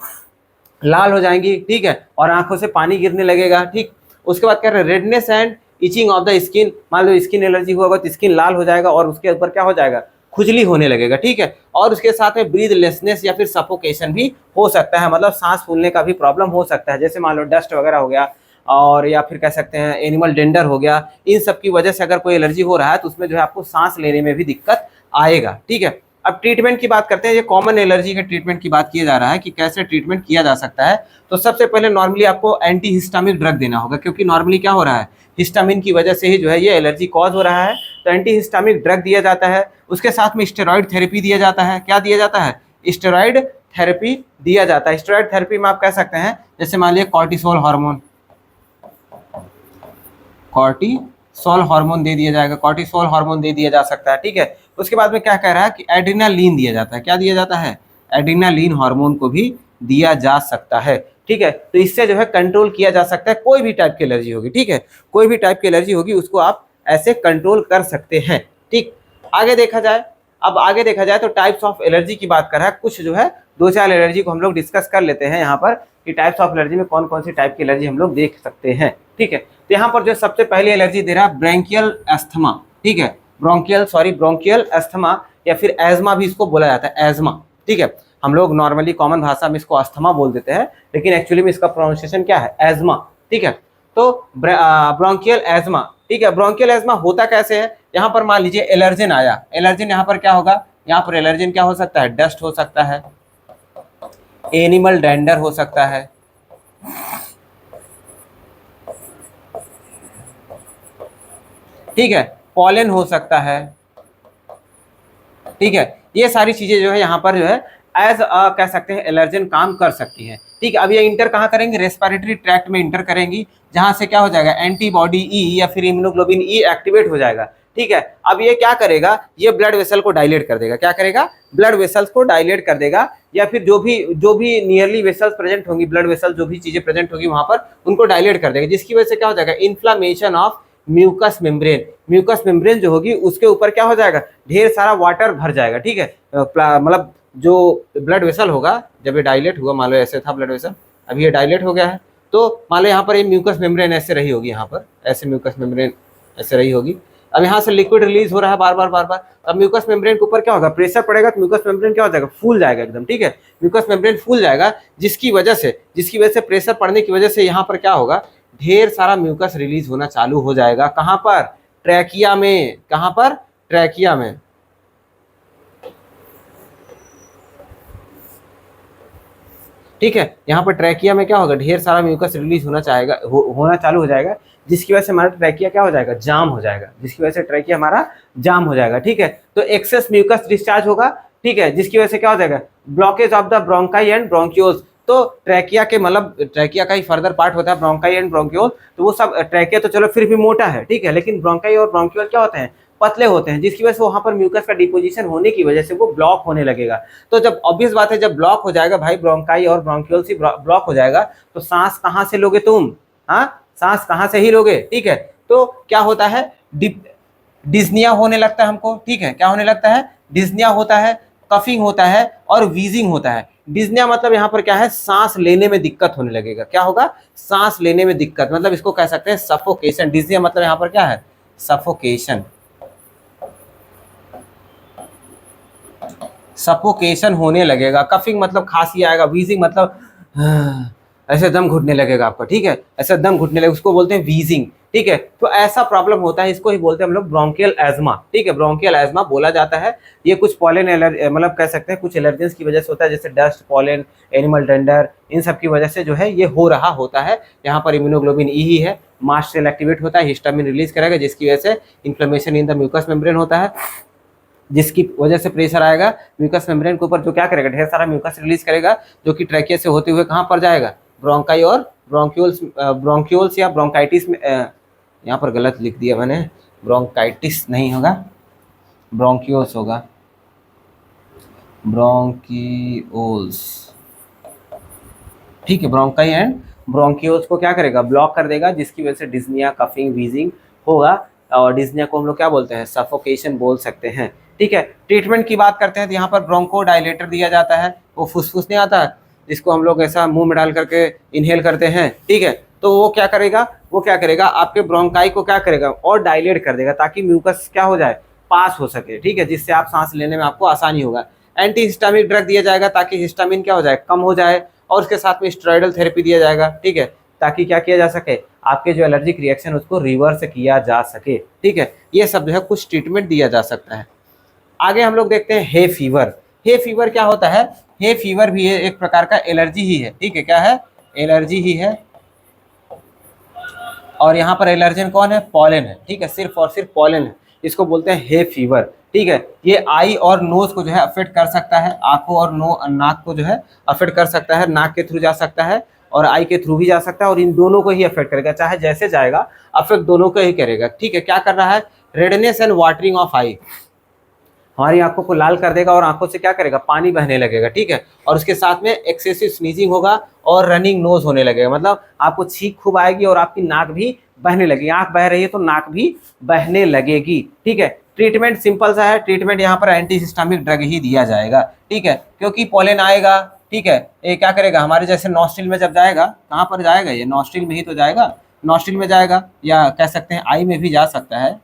Speaker 1: लाल हो जाएंगी, ठीक है, और आंखों से पानी गिरने लगेगा, ठीक। उसके बाद कह रहे हैं redness and itching of the skin, मान लो स्किन एलर्जी हुआ तो स्किन लाल हो जाएगा और उसके ऊपर क्या हो जाएगा, खुजली होने लगेगा, ठीक है, और उसके साथ में ब्रीथलेसनेस या फिर सफोकेशन भी हो सकता है, मतलब सांस फूलने का भी प्रॉब्लम हो सकता है, जैसे मान लो डस्ट वगैरह हो गया, और या फिर कह सकते हैं एनिमल डेंडर हो गया, इन सब की वजह से अगर कोई एलर्जी हो रहा है तो उसमें जो है आपको सांस लेने में भी दिक्कत आएगा, ठीक है। अब ट्रीटमेंट की बात करते हैं, ये कॉमन एलर्जी के ट्रीटमेंट की बात किया जा रहा है कि कैसे ट्रीटमेंट किया जा सकता है। तो सबसे पहले नॉर्मली आपको एंटी हिस्टामिक ड्रग देना होगा, क्योंकि नॉर्मली क्या हो रहा है, हिस्टामिन की वजह से ही जो है ये एलर्जी कॉज हो रहा है, तो एंटी हिस्टामिक ड्रग दिया जाता है। उसके साथ में स्टेरॉइड थेरेपी दिया जाता है, क्या दिया जाता है, स्टेरॉइड थेरेपी दिया जाता है। स्टेरॉइड थेरेपी में आप कह सकते हैं जैसे मान लिया कॉर्टिसोल हार्मोन, कॉर्टिसोल हार्मोन दे दिया जाएगा, कॉर्टिसोल हार्मोन दे दिया जा सकता है, ठीक है। उसके बाद में क्या कह रहा है कि एड्रेनालिन दिया जाता है, क्या दिया जाता है, एड्रेनालिन हार्मोन को भी दिया जा सकता है, ठीक है। तो इससे जो है कंट्रोल किया जा सकता है, कोई भी टाइप की एलर्जी होगी, ठीक है, कोई भी टाइप की एलर्जी होगी उसको आप ऐसे कंट्रोल कर सकते हैं, ठीक। आगे देखा जाए, अब आगे देखा जाए तो टाइप्स ऑफ एलर्जी की बात कर रहा है, कुछ जो है दो चार एलर्जी को हम लोग डिस्कस कर लेते हैं यहाँ पर कि टाइप्स ऑफ एलर्जी में कौन कौन सी टाइप की एलर्जी हम लोग देख सकते हैं, ठीक है। तो यहाँ पर जो सबसे पहली एलर्जी दे रहा है ब्रोंकियल अस्थमा, ठीक है, ब्रोंकियल अस्थमा या फिर एजमा भी इसको बोला जाता है, एजमा, ठीक है। हम लोग नॉर्मली कॉमन भाषा में इसको अस्थमा बोल देते हैं, लेकिन एक्चुअली में इसका प्रोनाउंसिएशन क्या है, एजमा, ठीक है। तो ब्रोंकियल एजमा, ठीक है, ब्रोंकियल एजमा होता कैसे है, यहाँ पर मान लीजिए एलर्जन आया, एलर्जन यहाँ पर क्या होगा, यहाँ पर एलर्जन क्या हो सकता है, डस्ट हो सकता है, एनिमल डेंडर हो सकता है, ठीक है, पॉलन हो सकता है, ठीक है। ये सारी चीजें जो है यहाँ पर जो है एज कह सकते हैं एलर्जन काम कर सकती हैं, ठीक है। अब ये इंटर कहाँ करेंगी, रेस्पिरेटरी ट्रैक्ट में इंटर करेंगी, जहां से क्या हो जाएगा, एंटीबॉडी ई या फिर इम्यूनोग्लोबिन ई एक्टिवेट हो जाएगा, ठीक है। अब ये क्या करेगा, ये ब्लड वेसल को डायलेट कर देगा, क्या करेगा, ब्लड वेसल्स को डायलेट कर देगा, या फिर जो भी नियरली वेसल्स प्रेजेंट होंगी, ब्लड वेसल जो भी चीजें प्रेजेंट होगी वहां पर उनको डायलेट कर देगा, जिसकी वजह से क्या हो जाएगा, इन्फ्लामेशन ऑफ म्यूकस मेम्ब्रेन जो होगी उसके ऊपर क्या हो जाएगा, ढेर सारा वाटर भर जाएगा, ठीक है। मतलब जो ब्लड वेसल होगा, जब ये डायलेट हुआ, मान लो ऐसे था ब्लड वेसल, अभी ये डायलेट हो गया है, तो मान लो यहाँ पर ये म्यूकस मेम्ब्रेन ऐसे रही होगी, यहाँ पर ऐसे म्यूकस मेम्ब्रेन ऐसे रही होगी, अब यहाँ से लिक्विड रिलीज हो रहा है बार बार, अब म्यूकस मेम्ब्रेन के ऊपर क्या होगा, प्रेशर पड़ेगा तो म्यूकस मेम्ब्रेन क्या हो जाएगा, फूल जाएगा एकदम, ठीक है, म्यूकस मेम्ब्रेन फूल जाएगा, जिसकी वजह से प्रेशर पड़ने की वजह से यहाँ पर क्या होगा, ढेर सारा म्यूकस रिलीज होना चालू हो जाएगा, कहाँ पर, ट्रैकिया में, कहाँ पर, ट्रैकिया में, ठीक है। यहाँ पर ट्रैकिया में क्या होगा, ढेर सारा म्यूकस रिलीज होना चालू हो जाएगा, जिसकी वजह से हमारा ट्रैकिया क्या हो जाएगा, जाम हो जाएगा, जिसकी वजह से ट्रैकिया हमारा जाम हो जाएगा, ठीक है। तो एक्सेस म्यूकस डिस्चार्ज होगा, ठीक है, जिसकी वजह से क्या हो जाएगा, blockage of the bronchi and bronchioles, तो ट्रैकिया के मतलब ट्रैकिया का ही फर्दर पार्ट होता है ब्रोंकाई एंड ब्रोंक्यूल, तो वो सब, ट्रैकिया तो चलो फिर भी मोटा है, ठीक है, लेकिन ब्रोंकाई और ब्रोंक्यूल क्या होते हैं, पतले होते हैं, जिसकी वजह से वहां पर म्यूकस का डिपोजिशन होने की वजह से वो ब्लॉक होने लगेगा। तो जब ऑब्वियस बात है, जब ब्लॉक हो जाएगा भाई, ब्रोंकाई और ब्रोंक्यूल्स ही ब्लॉक हो जाएगा, तो सांस कहाँ से लोगे तुम, हाँ, सांस कहाँ से ही लोगे, ठीक है। तो क्या होता है, डिस्निया होने लगता है हमको, ठीक है, क्या होने लगता है, डिस्निया होता है, कफिंग होता है और वीजिंग होता है। डिस्निया मतलब यहाँ पर क्या है, सांस लेने में दिक्कत होने लगेगा। क्या होगा, सांस लेने में दिक्कत, मतलब इसको कह सकते हैं सफोकेशन। डिस्निया मतलब यहाँ पर क्या है, सफोकेशन। सफोकेशन होने लगेगा। कफिंग मतलब खांसी आएगा। वीजिंग मतलब ऐसे दम घुटने लगेगा आपका, ठीक है, ऐसे दम घुटने लगेगा, उसको बोलते हैं वीजिंग, ठीक है। तो ऐसा प्रॉब्लम होता है, इसको ही बोलते हैं हम लोग ब्रोंकियल एज्मा, ठीक है, ब्रोंकियल एज्मा बोला जाता है। ये कुछ पॉलन मतलब कह सकते हैं कुछ एलर्जेंस की वजह से होता है, जैसे डस्ट, पॉलन, एनिमल डंडर, इन सब की वजह से जो है ये हो रहा होता है। यहाँ पर इम्यूनोग्लोबिन ई ही है, मास्ट सेल एक्टिवेट होता है, हिस्टामिन रिलीज करेगा, जिसकी वजह से inflammation in the mucous membrane होता है, जिसकी वजह से प्रेशर आएगा म्यूकस मेम्ब्रेन के ऊपर, जो क्या करेगा, ढेर सारा म्यूकस रिलीज करेगा, जो कि ट्रैकिया से होते हुए कहाँ पर जाएगा, ब्रोंकाई और ब्रोंक्यूल्स या ब्रोंकाइटिस में। यहाँ पर गलत लिख दिया मैंने, ब्रोंकाइटिस नहीं होगा, ब्रोंक्यूल्स होगा, ब्रोंकियोल्स, ठीक है। ब्रोंकाई एंड ब्रोंक्यूल्स को क्या करेगा, ब्लॉक कर देगा, जिसकी वजह से डिस्निया, कफिंग, वीजिंग होगा। और डिस्निया को हम लोग क्या बोलते हैं, सफोकेशन बोल सकते हैं, ठीक है। ट्रीटमेंट की बात करते हैं तो यहाँ पर ब्रोंको डायलेटर दिया जाता है। वो फुसफुस नहीं आता है, जिसको हम लोग ऐसा मुंह में डाल करके इनहेल करते हैं, ठीक है। तो वो क्या करेगा, आपके ब्रोंकाई को क्या करेगा, और डायलेट कर देगा, ताकि म्यूकस क्या हो जाए, पास हो सके, ठीक है, जिससे आप सांस लेने में आपको आसानी होगा। एंटी हिस्टामिक ड्रग दिया जाएगा, ताकि हिस्टामिन क्या हो जाए, कम हो जाए, और उसके साथ में स्टेरॉइडल थेरेपी दिया जाएगा, ठीक है, ताकि क्या किया जा सके, आपके जो एलर्जिक रिएक्शन उसको रिवर्स किया जा सके, ठीक है। ये सब जो है कुछ ट्रीटमेंट दिया जा सकता है। आगे हम लोग देखते हैं हे फीवर। हे फीवर क्या होता है, हे फीवर भी एक प्रकार का एलर्जी ही है, ठीक है, क्या है, एलर्जी ही है। और यहाँ पर एलर्जन कौन है, पॉलन है, ठीक है, सिर्फ और सिर्फ पॉलन है, इसको बोलते हैं हे फीवर, ठीक है। ये आई और नोज को जो है अफेक्ट कर सकता है, आंखों और नाक को जो है अफेक्ट कर सकता है, नाक के थ्रू जा सकता है और आई के थ्रू भी जा सकता है, और इन दोनों को ही अफेक्ट करेगा, चाहे जैसे जाएगा अफेक्ट दोनों को ही करेगा, ठीक है। क्या कर रहा है, रेडनेस एंड वाटरिंग ऑफ आई, हमारी आंखों को लाल कर देगा और आंखों से क्या करेगा, पानी बहने लगेगा, ठीक है। और उसके साथ में एक्सेसिव स्नीजिंग होगा और रनिंग नोज होने लगेगा, मतलब आपको छींक खूब आएगी और आपकी नाक भी बहने लगेगी, आंख बह रही है तो नाक भी बहने लगेगी, ठीक है। ट्रीटमेंट सिंपल सा है, ट्रीटमेंट यहाँ पर एंटी हिस्टामिक ड्रग ही दिया जाएगा, ठीक है, क्योंकि पॉलन आएगा, ठीक है, ये क्या करेगा, हमारे जैसे नॉस्ट्रिल में जब जाएगा, कहाँ पर जाएगा, ये नॉस्ट्रिल में ही तो जाएगा, नॉस्ट्रिल में जाएगा, या कह सकते हैं आई में भी जा सकता है,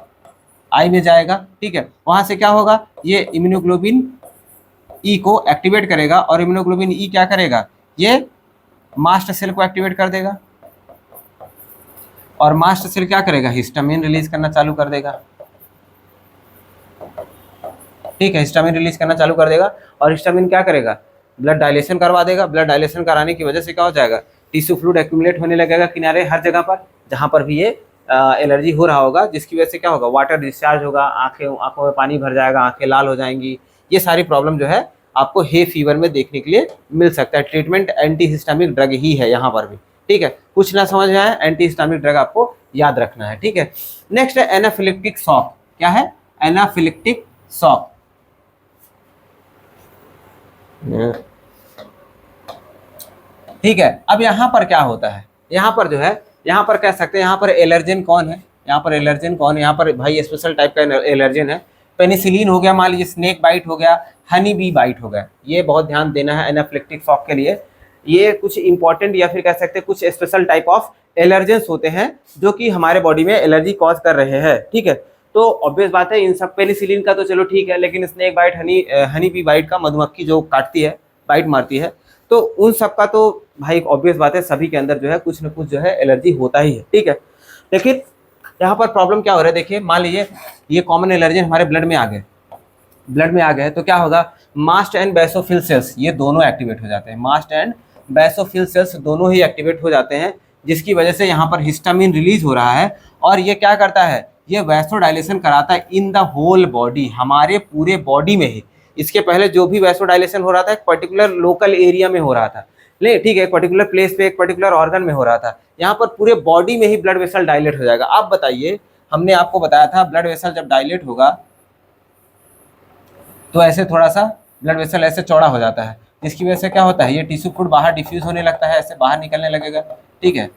Speaker 1: आई में जाएगा, ठीक है। वहां से क्या होगा, ये इम्यूनोग्लोबिन ई को एक्टिवेट करेगा, और इम्यूनोग्लोबिन ई क्या करेगा, ये मास्ट सेल को एक्टिवेट कर देगा, और मास्ट सेल क्या करेगा, हिस्टामिन रिलीज करना चालू कर देगा, ठीक है, हिस्टामिन रिलीज करना चालू कर देगा। और हिस्टामिन क्या करेगा, ब्लड डायलेशन करवा देगा, ब्लड डायलेशन कराने की वजह से क्या हो जाएगा, टिश्यू फ्लूइड एक्यूमुलेट होने लगेगा किनारे हर जगह पर जहां पर भी ये एलर्जी हो रहा होगा, जिसकी वजह से क्या होगा, वाटर डिस्चार्ज होगा, आंखों में पानी भर जाएगा, आंखें लाल हो जाएंगी। ये सारी प्रॉब्लम जो है आपको हे फीवर में देखने के लिए मिल सकता है। ट्रीटमेंट एंटी हिस्टामिक ड्रग ही है यहाँ पर भी, ठीक है। कुछ ना समझ में आए, एंटी हिस्टामिक ड्रग आपको याद रखना है, ठीक है। नेक्स्ट है एनाफिलिप्टिक शॉक। क्या है, एनाफिलिप्टिक शॉक, ठीक है। अब यहाँ पर क्या होता है, यहाँ पर जो है, यहाँ पर कह सकते हैं, यहाँ पर एलर्जन कौन है, यहाँ पर एलर्जन कौन है, यहाँ पर भाई स्पेशल टाइप का एलर्जन है। पेनिसिलिन हो गया, मान लीजिए स्नेक बाइट हो गया, हनी बी बाइट हो गया, ये बहुत ध्यान देना है एनाफिलिप्टिक शॉक के लिए। ये कुछ इंपॉर्टेंट या फिर कह सकते हैं कुछ स्पेशल टाइप ऑफ एलर्जेंस होते हैं जो कि हमारे बॉडी में एलर्जी कॉज कर रहे हैं, ठीक है। तो ऑब्वियस बात है, इन सब, पेनिसिलिन का तो चलो ठीक है, लेकिन snake bite, honey bee bite का, मधुमक्खी जो काटती है, बाइट मारती है, तो उन सब का तो भाई ऑब्वियस बात है, सभी के अंदर जो है कुछ ना कुछ जो है एलर्जी होता ही है, ठीक है। लेकिन यहाँ पर प्रॉब्लम क्या हो रहा है, देखिए, मान लीजिए ये कॉमन एलर्जन हमारे ब्लड में आ गए, तो क्या होगा, मास्ट एंड बेसोफिल सेल्स ये दोनों एक्टिवेट हो जाते हैं, मास्ट एंड बेसोफिल सेल्स दोनों ही एक्टिवेट हो जाते हैं, जिसकी वजह से यहाँ पर हिस्टामिन रिलीज हो रहा है, और ये क्या करता है, ये वैसोडाइलेशन कराता है इन द होल बॉडी, हमारे पूरे बॉडी में ही। इसके पहले जो भी वैसोडाइलेशन हो रहा था एक पर्टिकुलर लोकल एरिया में हो रहा था, ले ठीक है, एक पर्टिकुलर प्लेस पे, एक पर्टिकुलर ऑर्गन में हो रहा था, यहाँ पर पूरे बॉडी में ही ब्लड वेसल डायलेट हो जाएगा। आप बताइए, हमने आपको बताया था ब्लड वेसल जब डायलेट होगा तो ऐसे थोड़ा सा ब्लड वेसल ऐसे चौड़ा हो जाता है, जिसकी वजह से क्या होता है, ये टिश्यू फ्लूइड बाहर डिफ्यूज होने लगता है, ऐसे बाहर निकलने लगेगा, ठीक है।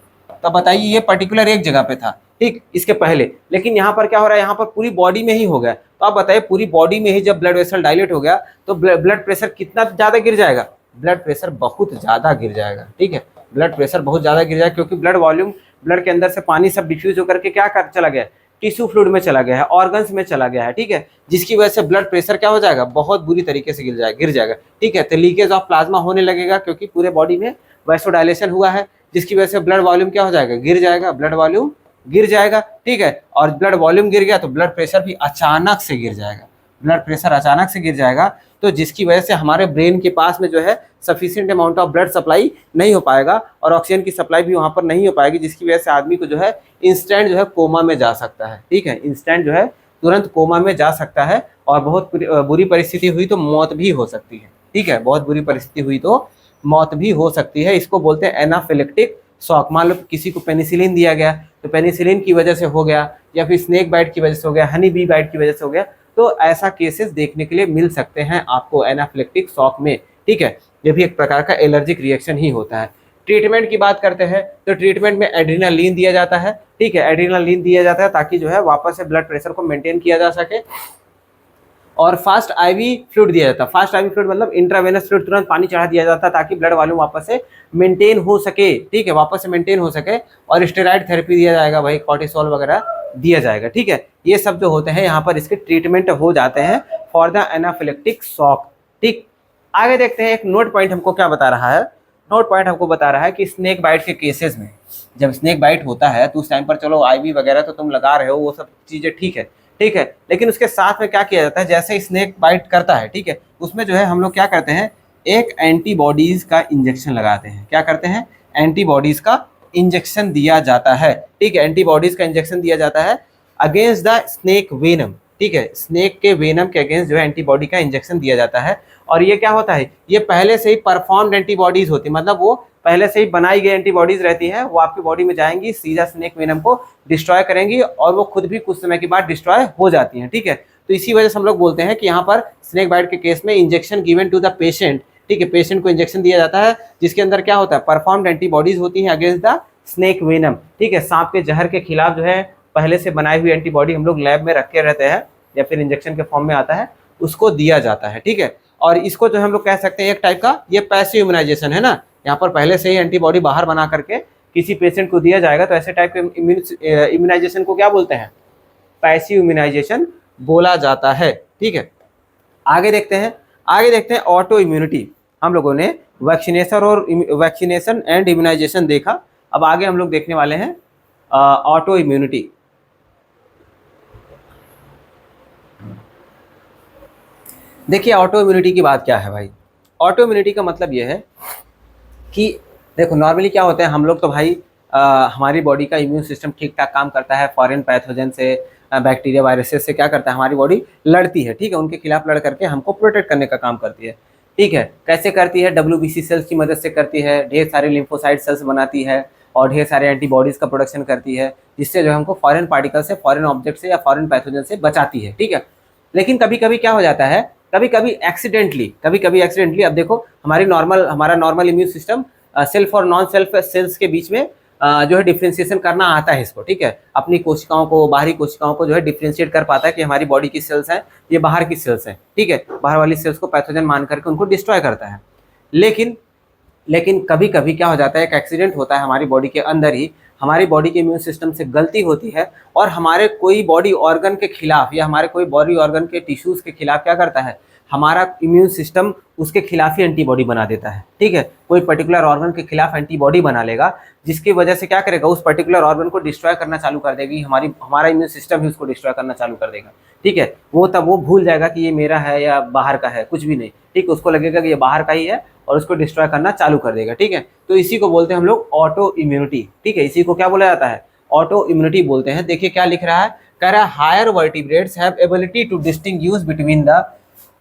Speaker 1: तो बताइए, ये पर्टिकुलर एक जगह पे था, ठीक, इसके पहले। लेकिन यहाँ पर क्या हो रहा है, यहाँ पर पूरी बॉडी में ही हो गया। तो आप बताइए पूरी बॉडी में ही जब ब्लड वेसल डायलेट हो गया तो ब्लड प्रेशर कितना ज़्यादा गिर जाएगा, ब्लड प्रेशर बहुत ज़्यादा गिर जाएगा। ठीक है, ब्लड प्रेशर बहुत ज़्यादा गिर जाएगा, क्योंकि ब्लड वॉल्यूम, ब्लड के अंदर से पानी सब डिफ्यूज होकर के क्या कर चला गया, टिश्यू फ्लूइड में चला गया है, ऑर्गन्स में चला गया है। ठीक है, जिसकी वजह से ब्लड प्रेशर क्या हो जाएगा, बहुत बुरी तरीके से गिर जाएगा। ठीक है, तो लीकेज ऑफ प्लाज्मा होने लगेगा, क्योंकि पूरे बॉडी में वैसोडाइलेशन हुआ है, जिसकी वजह से ब्लड वॉल्यूम क्या हो जाएगा, गिर जाएगा, ब्लड वॉल्यूम गिर जाएगा। ठीक है, और ब्लड वॉल्यूम गिर गया तो ब्लड प्रेशर भी अचानक से गिर जाएगा, ब्लड प्रेशर अचानक से गिर जाएगा। तो जिसकी वजह से हमारे ब्रेन के पास में जो है sufficient amount of blood supply नहीं हो पाएगा, और ऑक्सीजन की सप्लाई भी वहाँ पर नहीं हो पाएगी, जिसकी वजह से आदमी को जो है इंस्टेंट जो है कोमा में जा सकता है। ठीक है, इंस्टेंट जो है तुरंत कोमा में जा सकता है, और बहुत बुरी परिस्थिति हुई तो मौत भी हो सकती है। ठीक है, बहुत बुरी परिस्थिति हुई तो मौत भी हो सकती है। इसको बोलते हैं एनाफिलेक्टिक शॉक। मान लो किसी को पेनिसिलिन दिया गया तो पेनिसिलिन की वजह से हो गया, या फिर स्नेक बाइट की वजह से हो गया, हनी बी बाइट की वजह से हो गया, तो ऐसा केसेस देखने के लिए मिल सकते हैं आपको एनाफिलेक्टिक शॉक में। ठीक है, ये भी एक प्रकार का एलर्जिक रिएक्शन ही होता है। ट्रीटमेंट की बात करते हैं तो ट्रीटमेंट में एड्रेनालिन दिया जाता है। ठीक है, एड्रेनालिन दिया जाता है ताकि जो है वापस से ब्लड प्रेशर को मेंटेन किया जा सके, और फास्ट आईवी फ्लूइड दिया जाता है। फास्ट आईवी फ्लूइड मतलब इंट्रावेनस फ्लूइड, तुरंत पानी चढ़ा दिया जाता है ताकि ब्लड वॉल्यूम वापस से मेंटेन हो सके। ठीक है, वापस से मेंटेन हो सके, और स्टेरॉइड थेरेपी दिया जाएगा, भाई कॉर्टिसोल वगैरह दिया जाएगा। ठीक है, ये सब जो होते हैं यहाँ पर इसके ट्रीटमेंट हो जाते हैं फॉर द एनाफिलेक्टिक शॉक। ठीक, आगे देखते हैं एक नोट पॉइंट हमको क्या बता रहा है। नोट पॉइंट हमको बता रहा है कि स्नेक बाइट के केसेस में, जब स्नेक बाइट होता है तो उस टाइम पर चलो आईवी वगैरह तो तुम लगा रहे हो, वो सब चीज़ें ठीक है। ठीक है, लेकिन उसके साथ में क्या किया जाता है, जैसे स्नेक बाइट करता है, ठीक है, उसमें जो है हम लोग क्या करते हैं, एक एंटीबॉडीज का इंजेक्शन लगाते हैं। क्या करते हैं, एंटीबॉडीज का इंजेक्शन दिया जाता है। ठीक है, एंटीबॉडीज का इंजेक्शन दिया जाता है अगेंस्ट द स्नेक वेनम। ठीक है, स्नेक के वेनम के अगेंस्ट जो है एंटीबॉडी का इंजेक्शन दिया जाता है। और ये क्या होता है, ये पहले से ही परफॉर्म्ड एंटीबॉडीज होती है, मतलब वो पहले से ही बनाई गई एंटीबॉडीज रहती हैं, वो आपकी बॉडी में जाएंगी, सीधा स्नेक वेनम को डिस्ट्रॉय करेंगी, और वो खुद भी कुछ समय के बाद डिस्ट्रॉय हो जाती हैं। ठीक है, तो इसी वजह से हम लोग बोलते हैं कि यहाँ पर स्नेक बाइट के केस में injection given to the patient. ठीक है, पेशेंट को इंजेक्शन दिया जाता है जिसके अंदर क्या होता है, परफॉर्म्ड एंटीबॉडीज होती हैं अगेंस्ट द स्नेक वेनम। ठीक है, सांप के जहर के खिलाफ जो है पहले से बनाई हुई एंटीबॉडी हम लोग लैब में रखे रहते हैं, या फिर इंजेक्शन के फॉर्म में आता है, उसको दिया जाता है। ठीक है, और इसको जो हम लोग कह सकते हैं एक टाइप का ये पैसिव इम्यूनाइजेशन है ना, यहाँ पर पहले से ही एंटीबॉडी बाहर बना करके किसी पेशेंट को दिया जाएगा, तो ऐसे टाइप के इम्यूनाइजेशन को क्या बोलते हैं, पैसिव इम्यूनाइजेशन बोला जाता है। ठीक है, आगे देखते हैं ऑटो इम्यूनिटी। हम लोगों ने वैक्सीनेशन एंड इम्यूनाइजेशन देखा, अब आगे हम लोग देखने वाले हैं ऑटो इम्यूनिटी। देखिए ऑटो इम्यूनिटी की बात क्या है भाई, ऑटो इम्यूनिटी का मतलब ये है कि देखो नॉर्मली क्या होता है, हम लोग तो भाई हमारी बॉडी का इम्यून सिस्टम ठीक ठाक काम करता है, फॉरेन पैथोजन से, बैक्टीरिया वायरसेस से क्या करता है, हमारी बॉडी लड़ती है। ठीक है, उनके खिलाफ लड़ करके हमको प्रोटेक्ट करने का काम करती है। ठीक है, कैसे करती है, WBC सेल्स की मदद से करती है, ढेर सारे लिम्फोसाइट सेल्स बनाती है, और ढेर सारे एंटीबॉडीज़ का प्रोडक्शन करती है, जिससे जो है हमको फॉरेन पार्टिकल से, फॉरेन ऑब्जेक्ट से या फॉरेन पैथोजन से बचाती है। ठीक है, लेकिन कभी कभी क्या हो जाता है, कभी कभी एक्सीडेंटली अब देखो हमारा नॉर्मल इम्यून सिस्टम सेल्फ और नॉन सेल्फ सेल्स के बीच में जो है डिफ्रेंशिएशन करना आता है इसको। ठीक है, अपनी कोशिकाओं को, बाहरी कोशिकाओं को जो है डिफ्रेंशिएट कर पाता है कि हमारी बॉडी की सेल्स हैं, ये बाहर की सेल्स हैं। ठीक है, बाहर वाली सेल्स को पैथोजन मान करके उनको डिस्ट्रॉय करता है। लेकिन कभी कभी क्या हो जाता है, एक एक्सीडेंट होता है हमारी बॉडी के अंदर ही, हमारी बॉडी के इम्यून सिस्टम से गलती होती है, और हमारे कोई बॉडी ऑर्गन के खिलाफ या हमारे कोई बॉडी ऑर्गन के टिश्यूज़ के खिलाफ क्या करता है, हमारा इम्यून सिस्टम उसके खिलाफ ही एंटीबॉडी बना देता है। ठीक है, कोई पर्टिकुलर ऑर्गन के खिलाफ एंटीबॉडी बना लेगा, जिसकी वजह से क्या करेगा, उस पर्टिकुलर ऑर्गन को डिस्ट्रॉय करना चालू कर देगी, हमारा इम्यून सिस्टम ही उसको डिस्ट्रॉय करना चालू कर देगा। ठीक है, वो भूल जाएगा कि ये मेरा है या बाहर का है, कुछ भी नहीं। ठीक, उसको लगेगा कि ये बाहर का ही है, और उसको डिस्ट्रॉय करना चालू कर देगा। ठीक है, तो इसी को बोलते हैं हम लोग ऑटो इम्यूनिटी। ठीक है, इसी को क्या बोला जाता है, ऑटो इम्यूनिटी बोलते हैं। देखिए क्या लिख रहा है, कह रहा है higher vertebrates have ability to distinguish between the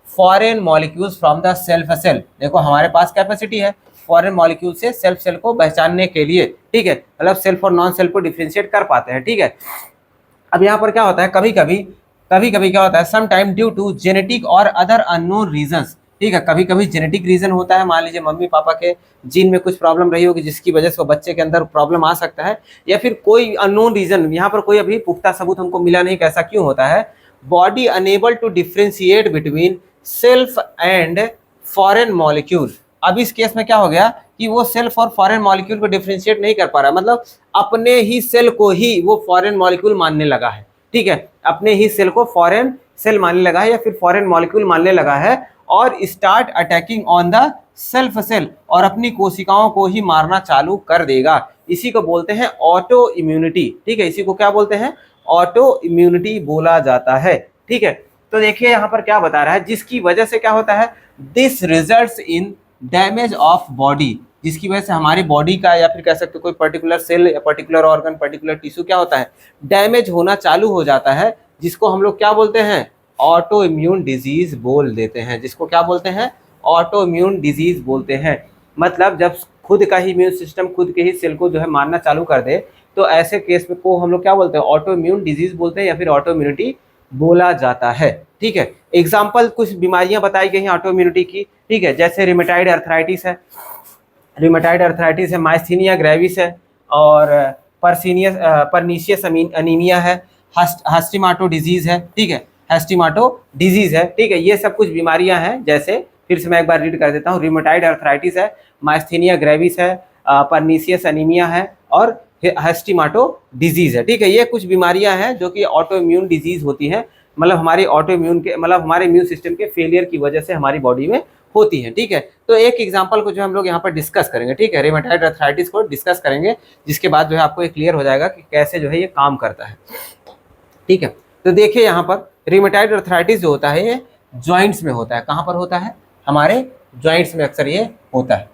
Speaker 1: foreign molecules from the self cell. देखो हमारे पास कैपेसिटी है फॉरेन मॉलिक्यूल से सेल्फ सेल को पहचानने के लिए। ठीक है, मतलब सेल्फ और नॉन सेल्फ को डिफरेंशिएट कर पाते हैं। ठीक है, अब यहाँ पर क्या होता है, कभी कभी क्या होता है, some time due to genetic और अदर अननोन रीजंस। ठीक है। कभी कभी जेनेटिक रीजन होता है, मान लीजिए मम्मी पापा के जीन में कुछ प्रॉब्लम रही होगी जिसकी वजह से वो बच्चे के अंदर प्रॉब्लम आ सकता है, या फिर कोई अननोन रीजन, यहाँ पर कोई अभी पुख्ता सबूत हमको मिला नहीं कि ऐसा क्यों होता है। Body unable to differentiate between self and foreign molecule. अब इस केस में क्या हो गया कि वो सेल्फ और फॉरेन मॉलिक्यूल को डिफ्रेंशिएट नहीं कर पा रहा, मतलब अपने ही सेल को ही वो फॉरेन मॉलिक्यूल मानने लगा है, ठीक है, अपने ही सेल को फॉरेन सेल मानने लगा है या फिर फॉरेन मॉलिक्यूल मानने लगा है, और start attacking on the self cell, और अपनी कोशिकाओं को ही मारना चालू कर देगा। इसी को बोलते हैं ऑटो इम्यूनिटी, ठीक है, इसी को क्या बोलते हैं, ऑटो इम्यूनिटी बोला जाता है, ठीक है। तो देखिए यहाँ पर क्या बता रहा है, जिसकी वजह से क्या होता है, this results in damage of body, जिसकी वजह से हमारी बॉडी का या फिर कह सकते कोई पर्टिकुलर सेल या पर्टिकुलर ऑर्गन पर्टिकुलर टिश्यू क्या होता है, डैमेज होना चालू हो जाता है, जिसको हम लोग क्या बोलते हैं, ऑटो इम्यून डिजीज बोल देते हैं, जिसको क्या बोलते हैं, ऑटो इम्यून डिजीज बोलते हैं। मतलब जब खुद का ही इम्यून सिस्टम खुद के ही सेल को जो है मारना चालू कर दे, तो ऐसे केस में को हम लोग क्या बोलते हैं, ऑटो इम्यून डिजीज बोलते हैं या फिर ऑटो इम्यूनिटी बोला जाता है, ठीक है। एग्जाम्पल कुछ बीमारियां बताई गई हैं ऑटो इम्यूनिटी की, ठीक है, जैसे रिमेटाइड अर्थराइटिस है, रिमेटाइड अर्थराइटिस है, माइस्थीनिया ग्रेविस है, और परनीशियस अनीमिया है, हास्टिमाटो डिजीज है, ठीक है, हास्टिमाटो डिजीज है, ठीक है। ये सब कुछ बीमारियां हैं, जैसे फिर से मैं एक बार रीड कर देता हूँ, रिमेटाइड अर्थराइटिस है, माइस्थीनिया ग्रेविस है, परनीशियस अनीमिया है, और हास्टिमाटो डिजीज है, ठीक है। ये कुछ बीमारियां हैं जो कि ऑटो इम्यून डिजीज होती हैं, मतलब हमारी ऑटो इम्यून के मतलब हमारे इम्यून सिस्टम के फेलियर की वजह से हमारी बॉडी में होती है, ठीक है। तो एक एग्जांपल को जो हम लोग यहाँ पर डिस्कस करेंगे, ठीक है, रिमेटाइड अर्थराइटिस को डिस्कस करेंगे, जिसके बाद जो है आपको ये क्लियर हो जाएगा कि कैसे जो है ये काम करता है, ठीक है। तो देखिए यहाँ पर रिमेटाइड अर्थराइटिस जो होता है ये जॉइंट्स में होता है, कहाँ पर होता है, हमारे जॉइंट्स में अक्सर ये होता है।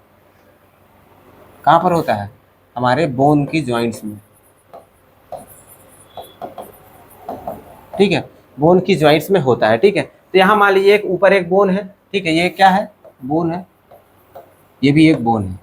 Speaker 1: कहाँ पर होता है, हमारे बोन की जॉइंट्स में, ठीक है, बोन की जॉइंट्स में होता है, ठीक है। तो यहाँ मान लीजिए एक ऊपर एक बोन है, ठीक है, ये क्या है, बोन है, ये भी एक बोन है,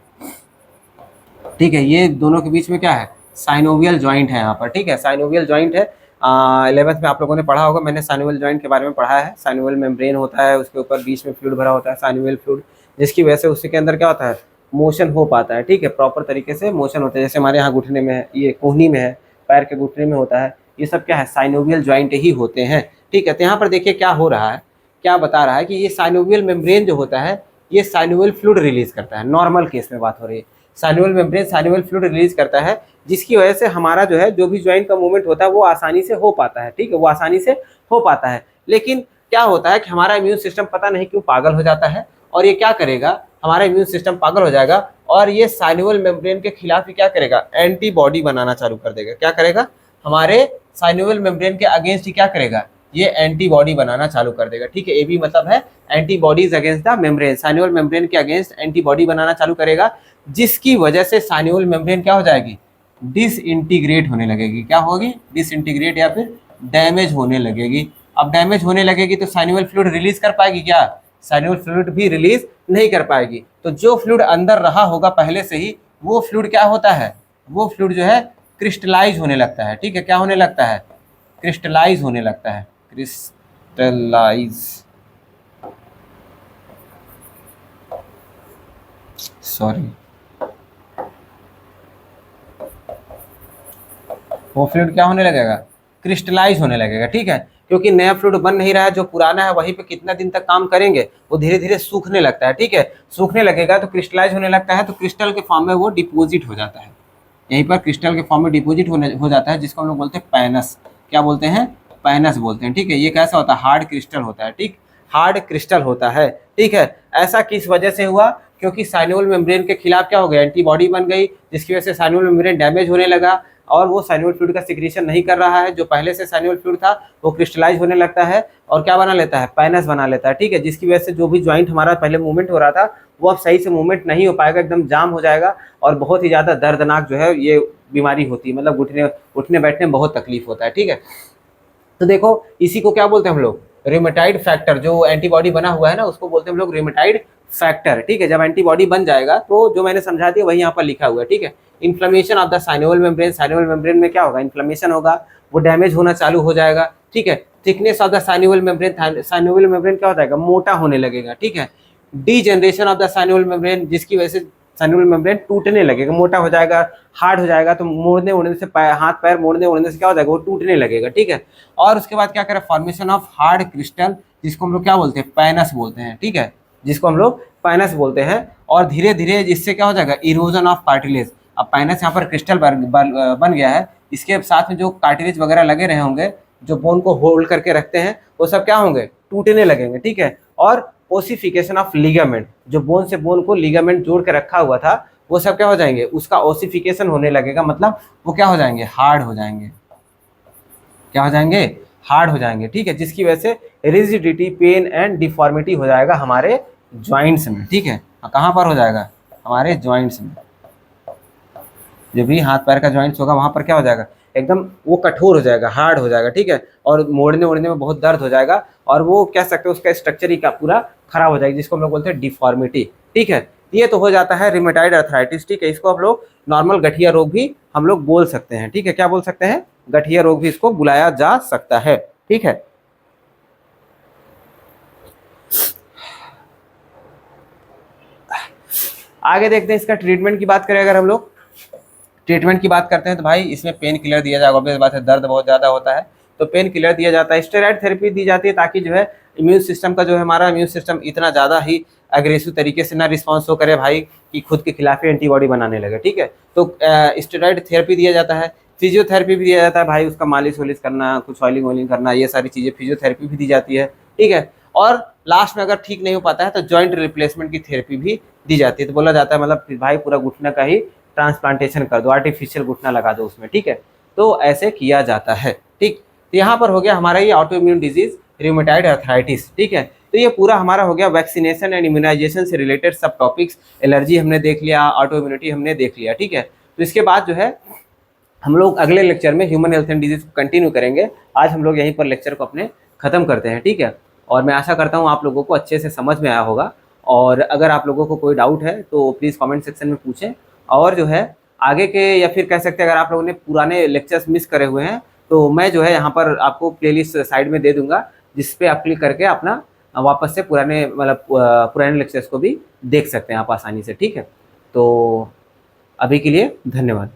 Speaker 1: ठीक है। ये दोनों के बीच में क्या है, साइनोवियल जॉइंट है यहाँ पर, ठीक है, साइनोवियल जॉइंट है। 11th में आप लोगों ने पढ़ा होगा, मैंने साइनोवियल जॉइंट के बारे में पढ़ा है। साइनोवियल मेम्ब्रेन होता है, उसके ऊपर बीच में फ्लूइड भरा होता है, साइनोवियल फ्लूइड, जिसकी वजह से उसके अंदर क्या होता है, मोशन हो पाता है, ठीक है, प्रॉपर तरीके से मोशन होता है। जैसे हमारे यहाँ घुटने में है, ये कोहनी में है, पैर के घुटने में होता है, ये सब क्या है, साइनोवियल जॉइंट ही होते हैं, ठीक है। तो यहाँ पर देखिए क्या हो रहा है, क्या बता रहा है कि ये साइनोवियल मेम्ब्रेन जो होता है ये साइनोवियल फ्लूइड रिलीज करता है, नॉर्मल केस में बात हो रही है, synovial membrane synovial fluid release करता है, जिसकी वजह से हमारा जो है जो भी जॉइंट का मूवमेंट होता है वो आसानी से हो पाता है, ठीक है, वो आसानी से हो पाता है। लेकिन क्या होता है कि हमारा इम्यून सिस्टम पता नहीं क्यों पागल हो जाता है, और ये क्या करेगा, हमारा इम्यून सिस्टम पागल हो जाएगा और ये साइनोवियल मेम्ब्रेन के खिलाफ ही क्या करेगा, एंटीबॉडी बनाना चालू कर देगा। क्या करेगा, हमारे साइनोवियल मेम्ब्रेन के अगेंस्ट ही क्या करेगा, ये एंटीबॉडी बनाना चालू कर देगा, ठीक है। ए भी मतलब है antibodies against the membrane, synovial membrane के अगेंस्ट एंटीबॉडी बनाना चालू करेगा, जिसकी वजह से साइनोवियल मेम्ब्रेन क्या हो जाएगी, डिसइंटीग्रेट होने लगेगी। क्या होगी, डिसइंटीग्रेट या फिर डैमेज होने लगेगी। अब डैमेज होने लगेगी तो साइनोवियल फ्लूइड रिलीज कर पाएगी क्या, साइनोवियल फ्लूइड भी रिलीज नहीं कर पाएगी। तो जो फ्लूइड अंदर रहा होगा पहले से ही, वो फ्लूइड क्या होता है, वो फ्लूइड जो है क्रिस्टलाइज होने लगता है, ठीक है, क्या होने लगता है, क्रिस्टलाइज होने लगता है, क्रिस्टलाइज, सॉरी, वो फ्लूइड क्या होने लगेगा, क्रिस्टलाइज होने लगेगा, ठीक है। क्योंकि नया फ्लूइड बन नहीं रहा है, जो पुराना है वहीं पे कितना दिन तक काम करेंगे, वो धीरे धीरे सूखने लगता है, ठीक है, सूखने लगेगा तो क्रिस्टलाइज होने लगता है, तो क्रिस्टल के फॉर्म में वो डिपोजिट हो जाता है, यहीं पर क्रिस्टल के फॉर्म में डिपोजिट हो जाता है, जिसको हम लोग बोलते हैं पैनस। क्या बोलते हैं, पैनस बोलते हैं, ठीक है। ये कैसा होता है, हार्ड क्रिस्टल होता है, ठीक, हार्ड क्रिस्टल होता है, ठीक है। ऐसा किस वजह से हुआ, क्योंकि साइनोवियल मेम्ब्रेन के खिलाफ क्या हो गया, एंटीबॉडी बन गई, जिसकी वजह से साइनोवियल मेम्ब्रेन डैमेज होने लगा और वो साइनोवियल फ्लूइड का सिक्रीशन नहीं कर रहा है, जो पहले से साइनोवियल फ्लूइड था वो क्रिस्टलाइज होने लगता है और क्या बना लेता है, पैनस बना लेता है, ठीक है। जिसकी वजह से जो भी ज्वाइंट हमारा पहले मूवमेंट हो रहा था वो अब सही से मूवमेंट नहीं हो पाएगा, एकदम जाम हो जाएगा और बहुत ही ज़्यादा दर्दनाक जो है ये बीमारी होती है, मतलब उठने बैठने में बहुत तकलीफ होता है, ठीक है। तो देखो इसी को क्या बोलते हैं हम लोग, रिमेटाइड फैक्टर, जो एंटीबॉडी बना हुआ है ना उसको बोलते हैं हम लोग रिमेटाइड फैक्टर, ठीक है। जब एंटीबॉडी बन जाएगा तो जो मैंने समझा दिया वही यहाँ पर लिखा हुआ है, ठीक है। Inflammation of the synovial membrane, synovial membrane में क्या होगा, इन्फ्लेमेशन होगा, वो डैमेज होना चालू हो जाएगा, ठीक है। Thickness of the synovial membrane, synovial membrane क्या हो जाएगा, मोटा होने लगेगा, ठीक है। Degeneration of the synovial membrane, जिसकी वजह से साइनोवियल मेम्ब्रेन टूटने लगेगा, मोटा हो जाएगा, हार्ड हो जाएगा, तो मोड़ने उड़ने से हाथ पैर मोड़ने उड़ने से क्या हो जाएगा, वो टूटने लगेगा, ठीक है। और उसके बाद क्या करें, फॉर्मेशन ऑफ हार्ड क्रिस्टल, जिसको हम लोग क्या बोलते हैं, पैनस बोलते हैं, ठीक है, जिसको हम लोग पैनस बोलते हैं। और धीरे धीरे इससे क्या हो जाएगा, इरोजन ऑफ कार्टिलेज। अब पैनस यहाँ पर क्रिस्टल बन गया है, इसके साथ में जो कार्टिलेज वगैरह लगे रहे होंगे, जो बोन को होल्ड करके रखते हैं, वो सब क्या होंगे, टूटने लगेंगे, ठीक है। और ओसिफिकेशन ऑफ लिगामेंट, जो बोन से बोन को लिगामेंट जोड़ के रखा हुआ था, वो सब क्या हो जाएंगे, उसका ओसिफिकेशन होने लगेगा, मतलब वो क्या हो जाएंगे, हार्ड हो जाएंगे, क्या हो जाएंगे, हार्ड हो जाएंगे, ठीक है। जिसकी वजह से रिजिडिटी, पेन एंड डिफॉर्मिटी हो जाएगा हमारे ज्वाइंट्स में, ठीक है। कहाँ पर हो जाएगा, हमारे ज्वाइंट्स में, जो भी हाथ पैर का ज्वाइंट्स होगा वहाँ पर क्या हो जाएगा, एकदम वो कठोर हो जाएगा, हार्ड हो जाएगा, ठीक है। और मोड़ने ओड़ने में बहुत दर्द हो जाएगा, और वो कह सकते हैं उसका स्ट्रक्चर ही का पूरा खराब हो जाएगा, जिसको हम लोग बोलते हैं डिफॉर्मिटी, ठीक है। ये तो हो जाता है रिमेटाइड अर्थराइटिस, ठीक है। इसको हम लोग नॉर्मल गठिया रोग भी हम लोग बोल सकते हैं, ठीक है। क्या बोल सकते हैं, गठिया रोग भी इसको बुलाया जा सकता है, ठीक है। आगे देखते हैं इसका ट्रीटमेंट की बात करें, अगर हम लोग ट्रीटमेंट की बात करते हैं तो भाई इसमें पेन किलर दिया जाएगा, ऑब्वियस बात है, दर्द बहुत ज़्यादा होता है तो पेन किलर दिया जाता है। स्टेरॉइड थेरेपी दी जाती है ताकि जो है इम्यून सिस्टम का, जो है हमारा इम्यून सिस्टम इतना ज़्यादा ही अग्रेसिव तरीके से ना रिस्पॉन्स हो करे भाई कि खुद के खिलाफ ही एंटीबॉडी बनाने लगे, ठीक है। तो स्टेरॉइड थेरेपी दिया जाता है। फिजियोथेरेपी भी दिया जाता है भाई, उसका मालिश वालिश करना, कुछ ऑयलिंग वॉइलिंग करना, ये सारी चीज़ें फिजियोथेरेपी भी दी जाती है, ठीक है। और लास्ट में अगर ठीक नहीं हो पाता है तो जॉइंट रिप्लेसमेंट की थेरेपी भी दी जाती है। तो बोला जाता है मतलब भाई पूरा घुटने का ही ट्रांसप्लांटेशन कर दो, आर्टिफिशियल घुटना लगा दो उसमें, ठीक है। तो ऐसे किया जाता है, ठीक। तो यहाँ पर हो गया हमारा ये auto immune disease rheumatoid arthritis, ठीक है। तो ये पूरा हमारा हो गया वैक्सीनेशन एंड इम्यूनाइजेशन से रिलेटेड सब टॉपिक्स। एलर्जी हमने देख लिया, ऑटो इम्यूनिटी हमने देख लिया, ठीक है। तो इसके बाद जो है हम लोग अगले लेक्चर में ह्यूमन हेल्थ एंड डिजीज को कंटिन्यू करेंगे। आज हम लोग यहीं पर लेक्चर को अपने खत्म करते हैं, ठीक है। और मैं आशा करता हूँ आप लोगों को अच्छे से समझ में आया होगा, और अगर आप लोगों को कोई डाउट है तो प्लीज़ कमेंट सेक्शन में पूछें। और जो है आगे के, या फिर कह सकते हैं अगर आप लोगों ने पुराने लेक्चर्स मिस करे हुए हैं तो मैं जो है यहाँ पर आपको प्लेलिस्ट साइड में दे दूंगा, जिस पे आप क्लिक करके अपना वापस से पुराने मतलब पुराने लेक्चर्स को भी देख सकते हैं आप आसानी से, ठीक है। तो अभी के लिए धन्यवाद।